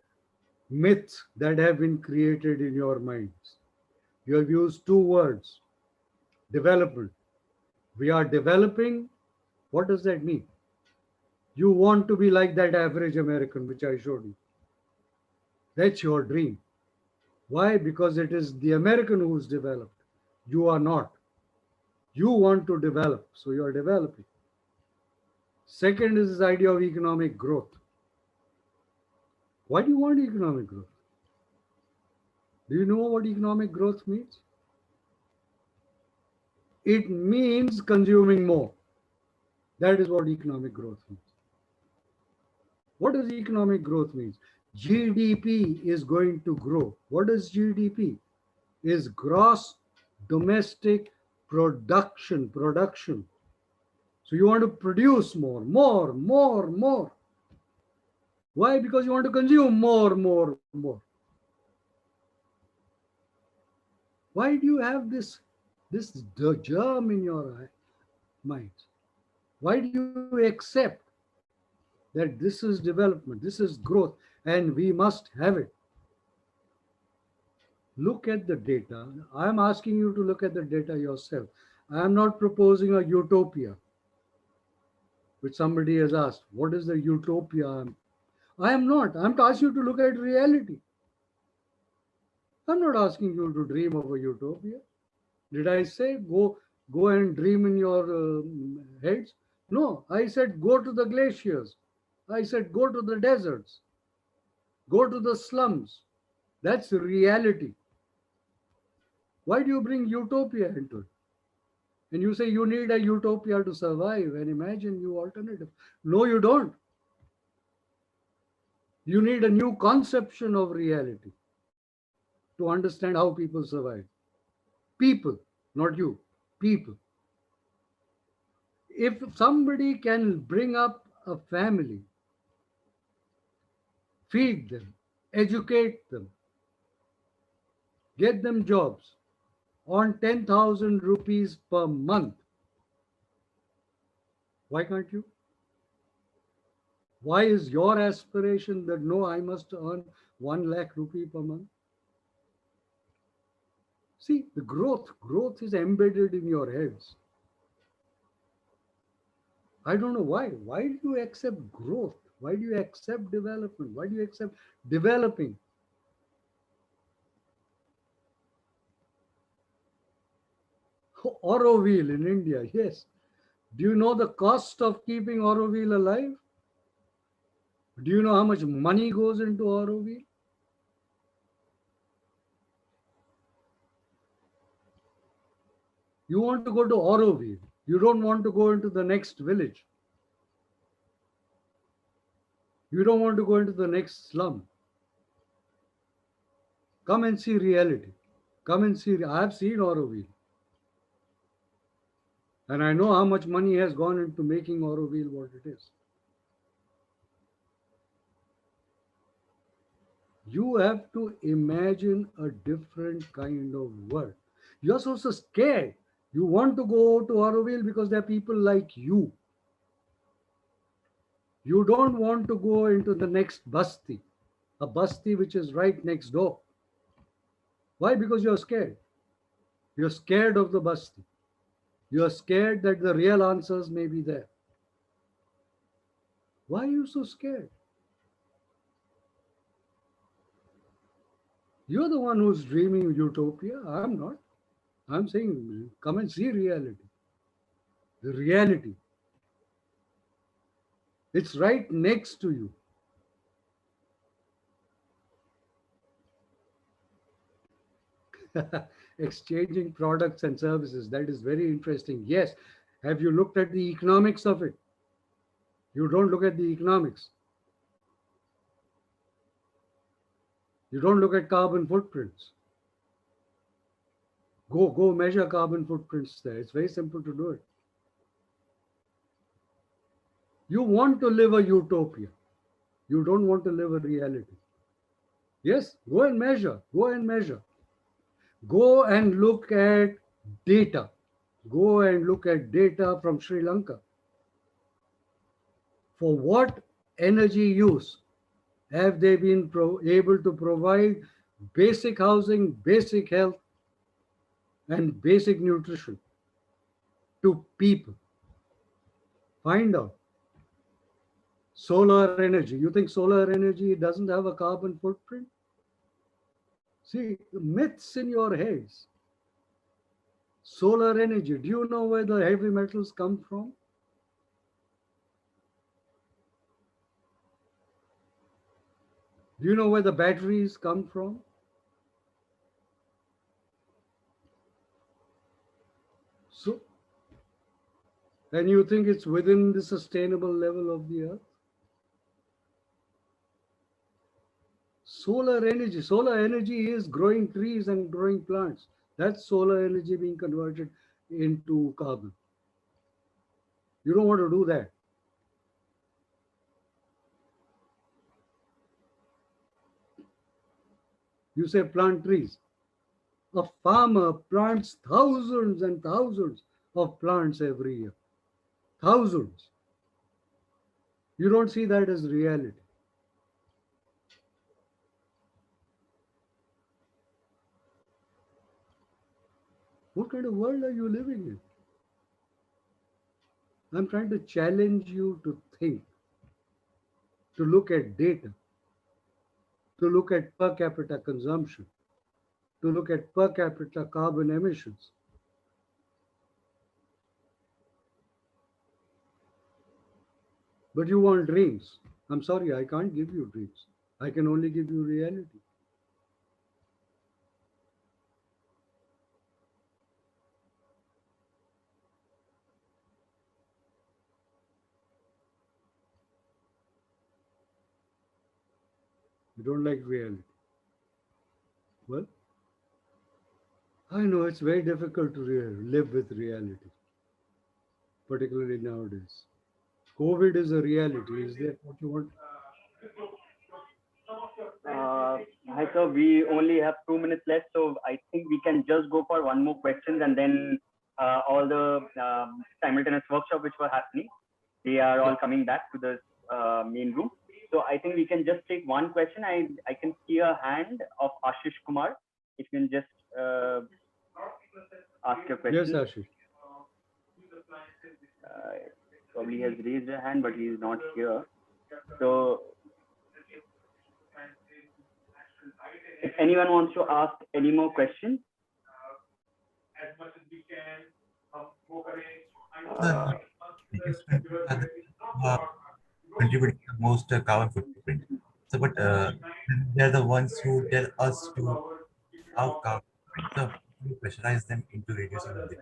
myths that have been created in your minds. You have used two words, development. We are developing. What does that mean? You want to be like that average American, which I showed you. That's your dream. Why? Because it is the American who's developed. You are not. You want to develop, so you are developing. Second is this idea of economic growth. Why do you want economic growth? Do you know what economic growth means? It means consuming more. That is what economic growth means. What does economic growth mean? GDP is going to grow. What is GDP? Is gross domestic production. Production. So you want to produce more, more, more, more. Why? Because you want to consume more, more, more. Why do you have this germ in your mind? Why do you accept that this is development, this is growth, and we must have it? Look at the data. I'm asking you to look at the data yourself. I am not proposing a utopia, which somebody has asked. What is the utopia? I am not. I'm asking you to look at reality. I'm not asking you to dream of a utopia. Did I say go and dream in your heads? No, I said go to the glaciers. I said go to the deserts. Go to the slums. That's reality. Why do you bring utopia into it? And you say you need a utopia to survive and imagine new alternative. No, you don't. You need a new conception of reality to understand how people survive. People, not you, people. If somebody can bring up a family, feed them, educate them, get them jobs on 10,000 rupees per month, why can't you? Why is your aspiration that no, I must earn 1 lakh rupee per month? See, the growth is embedded in your heads. I don't know why. Why do you accept growth? Why do you accept development? Why do you accept developing? Auroville in India, yes. Do you know the cost of keeping Auroville alive? Do you know how much money goes into Auroville? You want to go to Auroville. You don't want to go into the next village. You don't want to go into the next slum. Come and see reality. Come and see. I have seen Auroville. And I know how much money has gone into making Auroville what it is. You have to imagine a different kind of world. You're so scared. You want to go to Auroville because there are people like you. You don't want to go into the next basti, a basti which is right next door. Why? Because you're scared. You're scared of the basti. You're scared that the real answers may be there. Why are you so scared? You're the one who's dreaming utopia. I'm not. I'm saying come and see reality. The reality. It's right next to you. Exchanging products and services. That is very interesting. Yes. Have you looked at the economics of it? You don't look at the economics. You don't look at carbon footprints. Go measure carbon footprints there. It's very simple to do it. You want to live a utopia. You don't want to live a reality. Yes, go and measure. Go and measure. Go and look at data. Go and look at data from Sri Lanka. For what energy use have they been able to provide basic housing, basic health, and basic nutrition to people? Find out. Solar energy. You think solar energy doesn't have a carbon footprint? See, myths in your heads. Solar energy. Do you know where the heavy metals come from? Do you know where the batteries come from? So, and you think it's within the sustainable level of the earth? Solar energy is growing trees and growing plants. That's solar energy being converted into carbon. You don't want to do that. You say plant trees. A farmer plants thousands and thousands of plants every year. Thousands. You don't see that as reality. What kind of world are you living in? I'm trying to challenge you to think, to look at data, to look at per capita consumption, to look at per capita carbon emissions. But you want dreams. I'm sorry, I can't give you dreams. I can only give you reality. You don't like reality. Well, I know it's very difficult to live with reality, particularly nowadays. COVID is a reality. Is that what you want? Hi, sir. We only have 2 minutes left, so I think we can just go for one more question, and then all the simultaneous workshop which were happening, they are all coming back to the main room. So I think we can just take one question. I can see a hand of Ashish Kumar. If you can just ask your question. Yes, Ashish. probably has raised a hand, but he is not here. So if anyone wants to ask any more questions, biggest contributing the most carbon footprint. So, but they're the ones who tell us to have carbon footprint. So, we pressurize them into reducing the.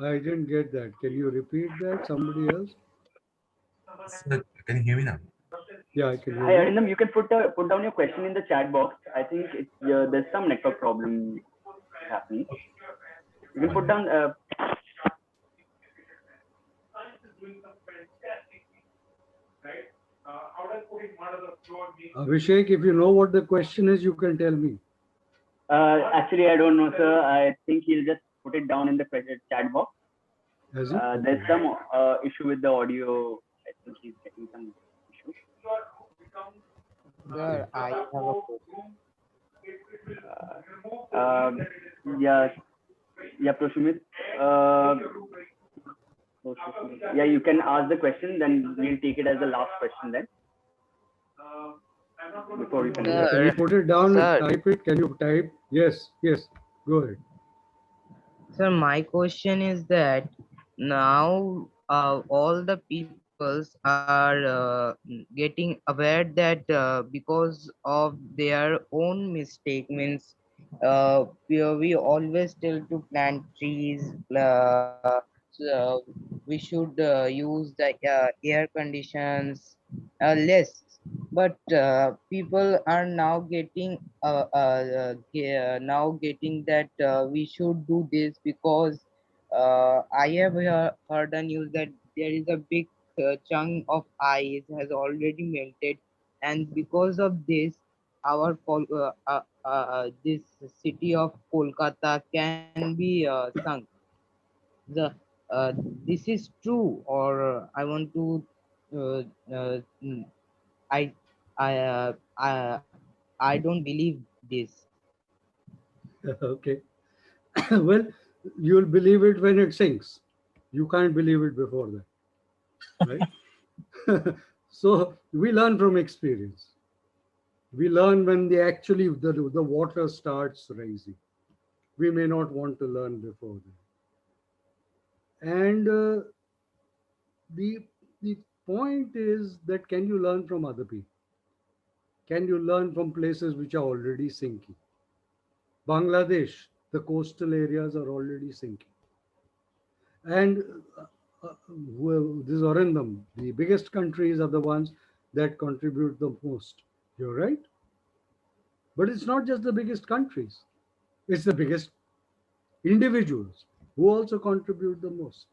I didn't get that. Can you repeat that? Somebody else? So, can you hear me now? Yeah, I can hi hear you. Arindam, you can put down your question in the chat box. I think there's some network problem happening. You can put down. Abhishek, if you know what the question is, you can tell me. Actually, I don't know, sir. I think he'll just put it down in the chat box. Has it? Okay. There's some issue with the audio. I think he's getting some issue. Sir, I have a question. Yeah, Proshumit. Yeah, you can ask the question, then we'll take it as the last question then. Before we finish. Can you put it down Sir. and type it? Can you type? Yes, go ahead. Sir, my question is that now all the peoples are getting aware that because of their own mistake, means we always tell to plant trees, so we should use the air conditions less, but people are now getting now getting that we should do this because I have heard a news that there is a big chunk of ice has already melted, and because of this, our this city of Kolkata can be sunk. The this is true, or I want to uh, uh, mm, I I don't believe this. Okay. Well, you'll believe it when it sinks. You can't believe it before that, right? So we learn from experience. We learn when the water starts rising. We may not want to learn before that. And the the point is that can you learn from other people? Can you learn from places which are already sinking? Bangladesh, the coastal areas are already sinking. And this is Orindam, the biggest countries are the ones that contribute the most. You're right. But it's not just the biggest countries, it's the biggest individuals who also contribute the most.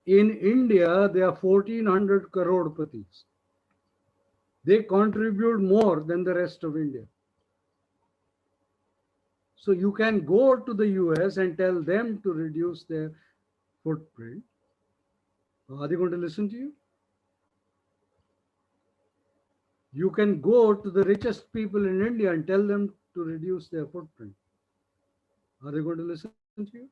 In India, there are 1400 crore-patis. They contribute more than the rest of India. So you can go to the US and tell them to reduce their footprint. Are they going to listen to you? You can go to the richest people in India and tell them to reduce their footprint. Are they going to listen to you?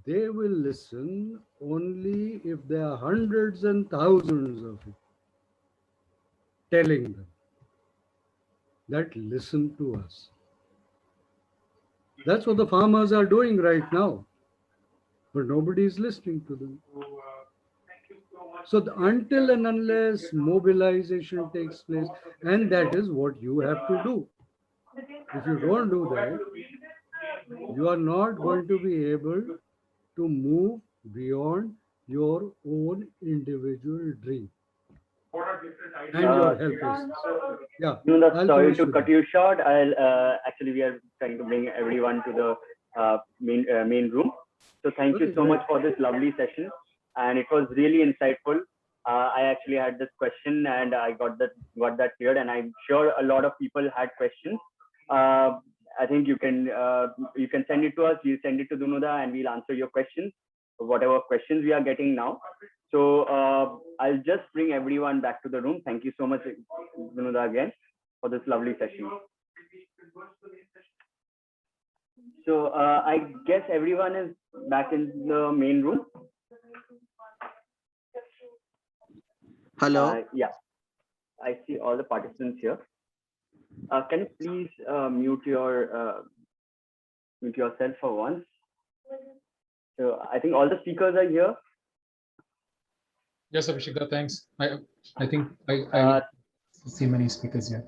They will listen only if there are hundreds and thousands of you telling them that listen to us. That's what the farmers are doing right now, but nobody is listening to them. So until and unless mobilization takes place, and that is what you have to do. If you don't do that, you are not going to be able to move beyond your own individual dream and your helplessness. Yeah. Sorry to cut you short. Actually we are trying to bring everyone to the main room. So thank you so much for this lovely session, and it was really insightful. I actually had this question and I got that cleared, and I'm sure a lot of people had questions. I think you can send it to us. We'll send it to Dunuda and we'll answer your questions, whatever questions we are getting now. So I'll just bring everyone back to the room. Thank you so much, Dunuda, again for this lovely session. So I guess everyone is back in the main room. Hello. Yeah, I see all the participants here. Can you please mute yourself for once? So I think all the speakers are here. Yes, Abhishek, thanks. I think I see many speakers here.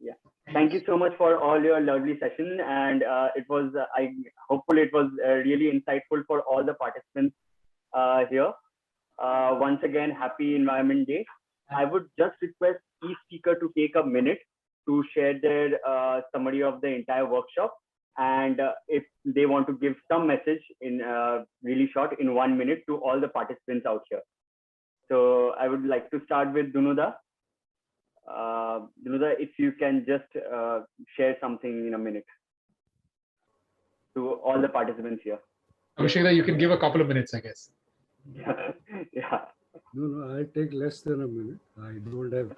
Yeah. Thank you so much for all your lovely session, and it was hopefully it was really insightful for all the participants here. Once again, happy Environment Day. I would just request each speaker to take a minute to share their summary of the entire workshop, and if they want to give some message in really short in 1 minute to all the participants out here. So I would like to start with Dunuda. Dunuda, if you can just share something in a minute to all the participants here. Abhishek, you can give a couple of minutes, I guess. Yeah. No, I'll take less than a minute. I don't have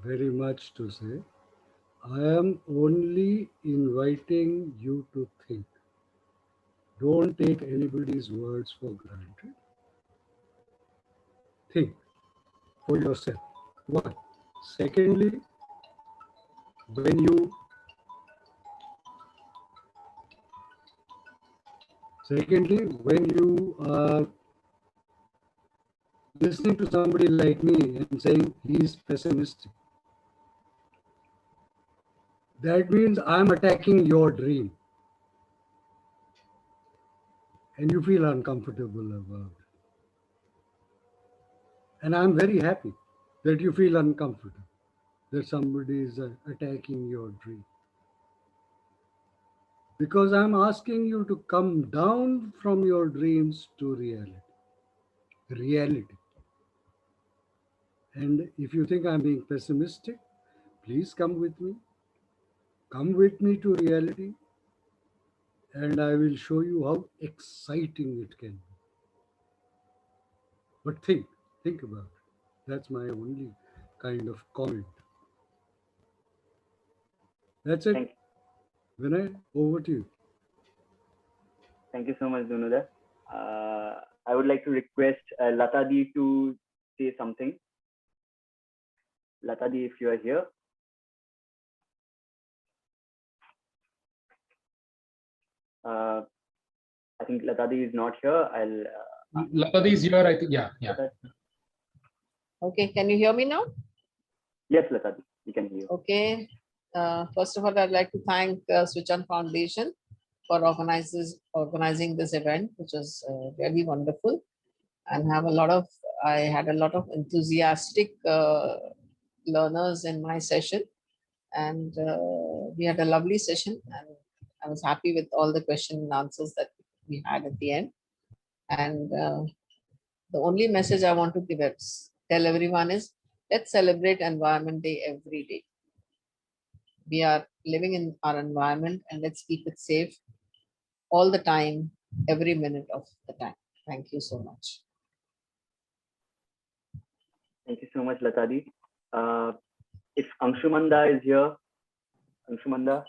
very much to say. I am only inviting you to think. Don't take anybody's words for granted. Think for yourself. One. Secondly, when you are listening to somebody like me and saying he's pessimistic, that means I'm attacking your dream. And you feel uncomfortable about it. And I'm very happy that you feel uncomfortable, that somebody is attacking your dream. Because I'm asking you to come down from your dreams to reality. And if you think I'm being pessimistic, please come with me. Come with me to reality, and I will show you how exciting it can be. But think about it. That's my only kind of comment. That's it. Vinay, over to you. Thank you so much, Dunuda. I would like to request Latadi to say something. Latadi, if you are here. I think Latadi is not here. Latadi is here, I think. Yeah. Okay, can you hear me now? Yes, Latadi, we can hear you. Okay. First of all, I'd like to thank SwitchON Foundation for organizing this event, which was very wonderful, and I had a lot of enthusiastic learners in my session, and we had a lovely session, and I was happy with all the question and answers that we had at the end. And the only message I want to tell everyone is, let's celebrate Environment Day every day. We are living in our environment, and let's keep it safe all the time, every minute of the time. Thank you so much. Thank you so much, Latadi. If Anshumanda is here, Anshumanda.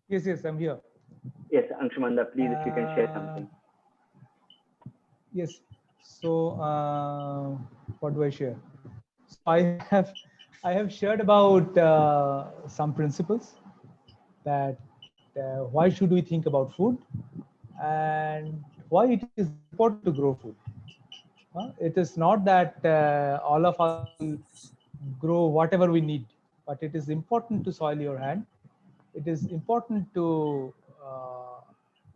Yes, I'm here. Yes, Anshumanda, please, if you can share something. Yes. So, what do I share? So I have shared about some principles that why should we think about food and why it is important to grow food. It is not that all of us will grow whatever we need, but it is important to soil your hand. It is important to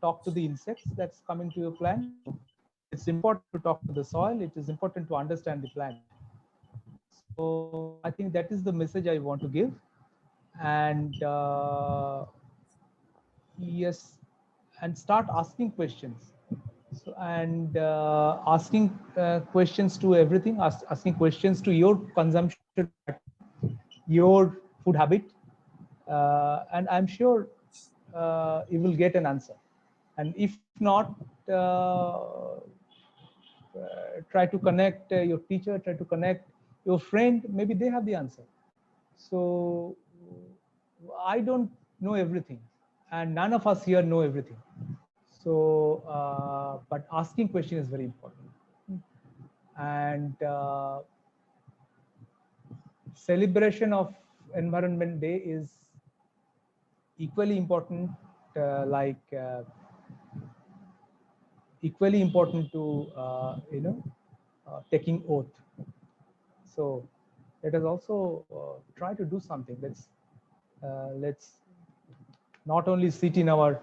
talk to the insects that's coming to your plant. It's important to talk to the soil. It is important to understand the plant. So I think that is the message I want to give. And yes, and start asking questions. So, and asking questions to everything, asking questions to your consumption, your food habit, and I'm sure you will get an answer. And if not, try to connect your teacher, try to connect your friend, maybe they have the answer. So I don't know everything, and none of us here know everything. So, but asking question is very important. and celebration of Environment Day is equally important, equally important to taking oath. So let us also try to do something. Let's not only sit in our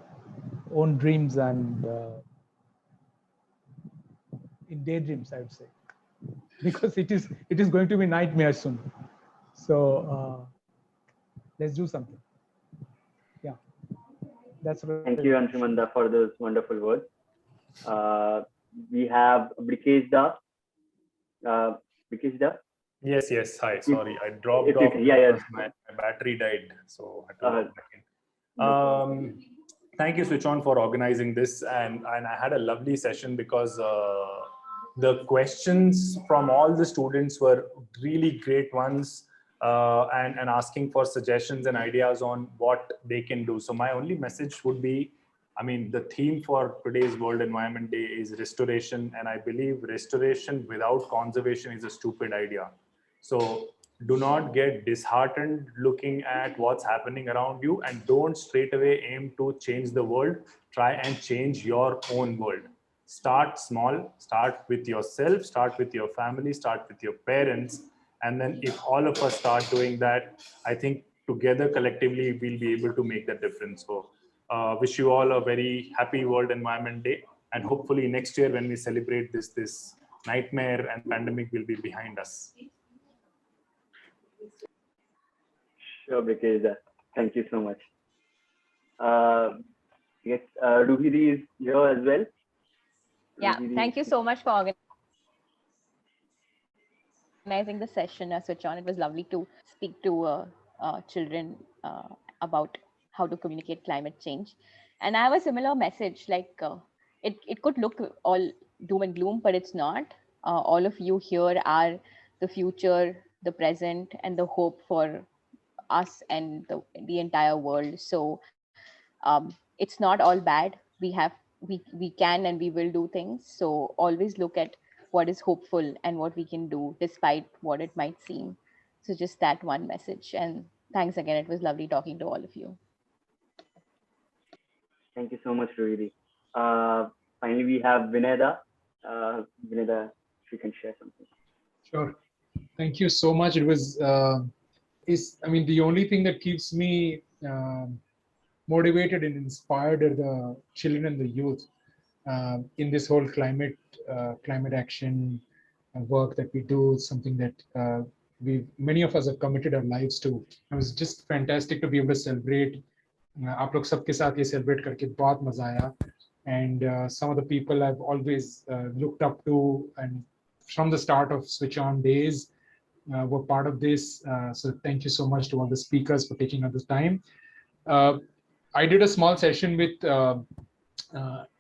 own dreams and in daydreams, I would say, because it is going to be nightmare soon. So let's do something. Yeah, that's what. Thank you, Anshumanda, for those wonderful words. We have Brikesh Da. Brikesh Da? Yes, yes. Hi, sorry, I dropped off because my battery died, so I had to log back in. Thank you, SwitchON, for organizing this, and I had a lovely session because the questions from all the students were really great ones, and asking for suggestions and ideas on what they can do. So my only message would be, I mean, the theme for today's World Environment Day is restoration, and I believe restoration without conservation is a stupid idea. So do not get disheartened looking at what's happening around you, and don't straight away aim to change the world. Try and change your own world. Start small, start with yourself, start with your family, start with your parents. And then if all of us start doing that, I think together collectively, we'll be able to make that difference. So wish you all a very happy World Environment Day. And hopefully next year when we celebrate this nightmare and pandemic will be behind us. Sure, Brikesh. Thank you so much. Yes, Ruhiri is here as well. Yeah, thank you so much for organizing the session, SwitchON. It was lovely to speak to children about how to communicate climate change. And I have a similar message, like it could look all doom and gloom, but it's not. All of you here are the future, the present, and the hope for us and the entire world. So it's not all bad. We can and we will do things. So always look at what is hopeful and what we can do despite what it might seem. So just that one message. And thanks again. It was lovely talking to all of you. Thank you so much, Ruhiri. Finally, we have Vineda. Vineda, if you can share something. Sure. Thank you so much. It was, I mean, the only thing that keeps me motivated and inspired are the children and the youth in this whole climate action work that we do. Something that many of us have committed our lives to. It was just fantastic to be able to celebrate. आप लोग सबके साथ ये celebrate करके बहुत मजा आया. And some of the people I've always looked up to, and from the start of SwitchON days, were part of this. So thank you so much to all the speakers for taking up this time. I did a small session with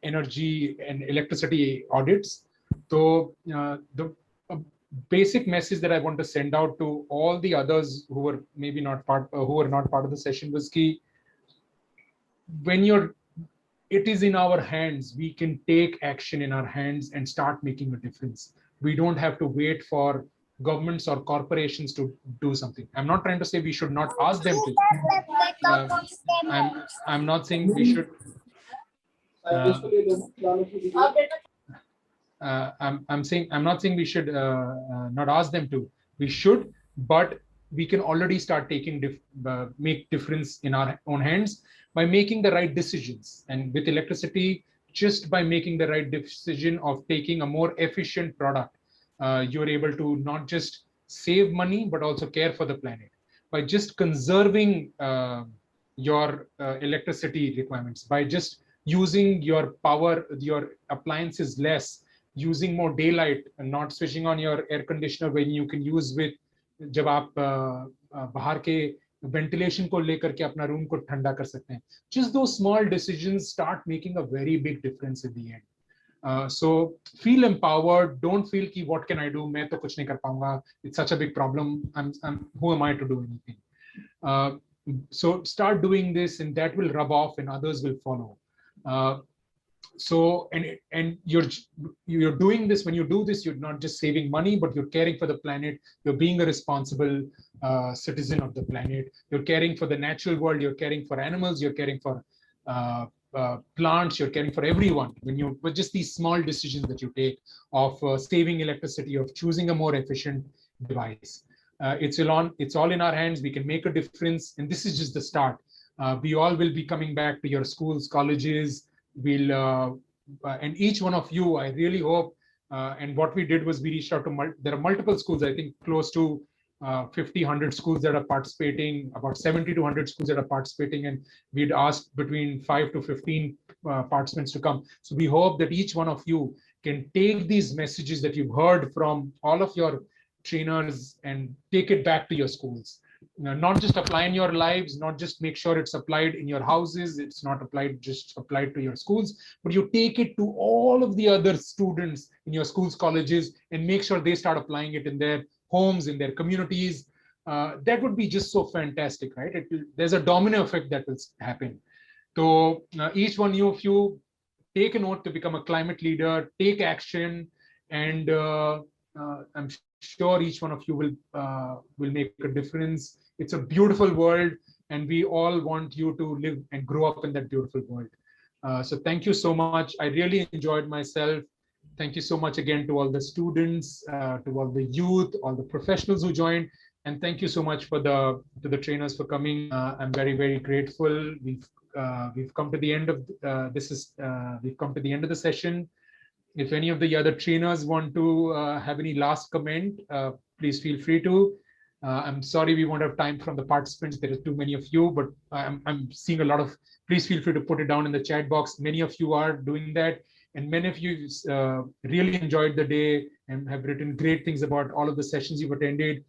energy and electricity audits. So the basic message that I want to send out to all the others who were maybe not part, who were not part of the session was key. When it is in our hands, we can take action in our hands and start making a difference. We don't have to wait for governments or corporations to do something. I'm not trying to say we should not ask them to. I'm not saying we should. I'm not saying we should not ask them to. We should, but we can already start make difference in our own hands by making the right decisions. And with electricity, just by making the right decision of taking a more efficient product, you're able to not just save money, but also care for the planet. By just conserving your electricity requirements, by just using your power, your appliances less, using more daylight and not switching on your air conditioner when you can use with जब आप बाहर के ventilation को लेकर के अपना room को ठंडा कर सकते हैं. Just those small decisions start making a very big difference in the end. So feel empowered. Don't feel कि what can I do? मैं तो कुछ नहीं कर पाऊंगा. It's such a big problem. Who am I to do anything? So start doing this, and that will rub off, and others will follow. So and you're doing this. When you do this, you're not just saving money, but you're caring for the planet. You're being a responsible citizen of the planet. You're caring for the natural world. You're caring for animals. You're caring for plants. You're caring for everyone. With just these small decisions that you take of saving electricity, of choosing a more efficient device. It's all in our hands. We can make a difference, and this is just the start. We all will be coming back to your schools, colleges. And each one of you, I really hope. And what we did was we reached out to there are multiple schools. I think close to 50, 100 schools that are participating, about 70 to 100 schools that are participating, and we'd asked between 5 to 15 participants to come. So we hope that each one of you can take these messages that you've heard from all of your trainers and take it back to your schools. Not just apply in your lives, not just make sure it's applied in your houses, it's not just applied to your schools, but you take it to all of the other students in your schools, colleges, and make sure they start applying it in their homes, in their communities. That would be just so fantastic, right? There's a domino effect that will happen. So each one of you take an oath to become a climate leader, take action, and I'm sure each one of you will make a difference. It's a beautiful world, and we all want you to live and grow up in that beautiful world. So thank you so much. I really enjoyed myself. Thank you so much again to all the students, to all the youth, all the professionals who joined, and thank you so much to the trainers for coming. I'm very, very grateful. We've come to the end of we've come to the end of the session. If any of the other trainers want to have any last comment, please feel free to. I'm sorry we won't have time from the participants. There are too many of you, but I'm seeing a lot of, please feel free to put it down in the chat box. Many of you are doing that, and many of you really enjoyed the day and have written great things about all of the sessions you've attended.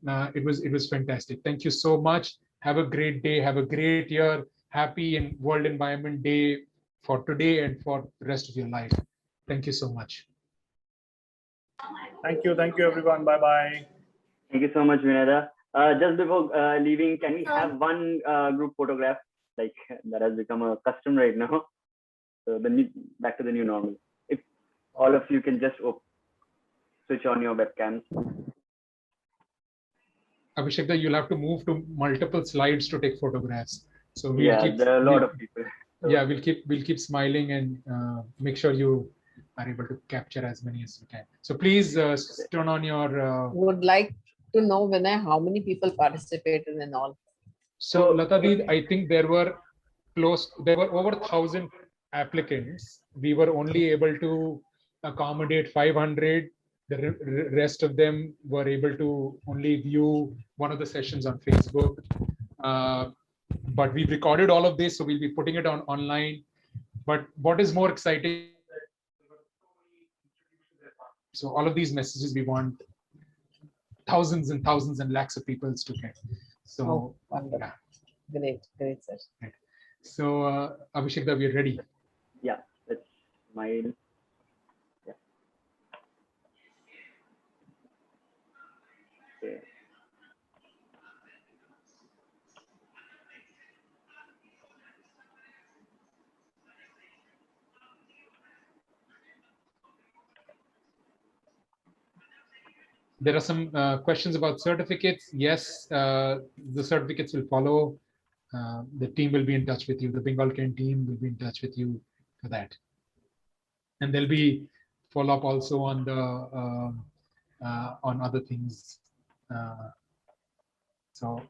It was fantastic. Thank you so much. Have a great day. Have a great year. Happy and World Environment Day for today and for the rest of your life. Thank you so much. Thank you everyone. Bye-bye. Thank you so much, Vinada. Just before leaving, can we have one group photograph? Like that has become a custom right now. So back to the new normal. If all of you can just switch on your webcams. Abhishek, you'll have to move to multiple slides to take photographs. So there are a lot of people. So yeah, we'll keep smiling and make sure you are able to capture as many as you can. So please turn on your. Would like to know, Vinay, how many people participated in all? So Lata, I think there were over 1,000 applicants. We were only able to accommodate 500. The rest of them were able to only view one of the sessions on Facebook. But we've recorded all of this, so we'll be putting it online. But what is more exciting, so all of these messages, we want thousands and thousands and lakhs of people to get. So yeah. Great session. Right. So Abhishek, we're ready. Yeah, let's smile. Yeah. Okay. There are some questions about certificates. Yes, the certificates will follow. The team will be in touch with you. The Bengal Ken team will be in touch with you for that. And there'll be follow-up also on the on other things. So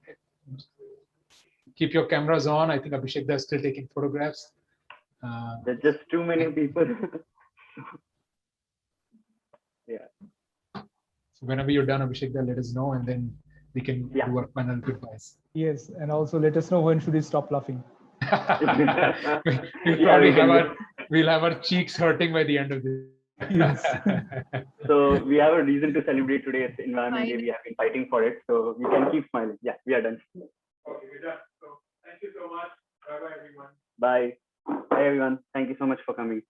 keep your cameras on. I think Abhishek is still taking photographs. There's just too many people. Yeah. So whenever you're done, Abhishek, let us know, and then we can do our final goodbyes. Yes, and also let us know when should we stop laughing. We'll have our cheeks hurting by the end of this. Yes. So we have a reason to celebrate today. It's Environment Day. We have been fighting for it, so we can keep smiling. Yeah, we are done. Okay, we're done. So thank you so much. Bye bye everyone. Bye. Bye everyone. Thank you so much for coming.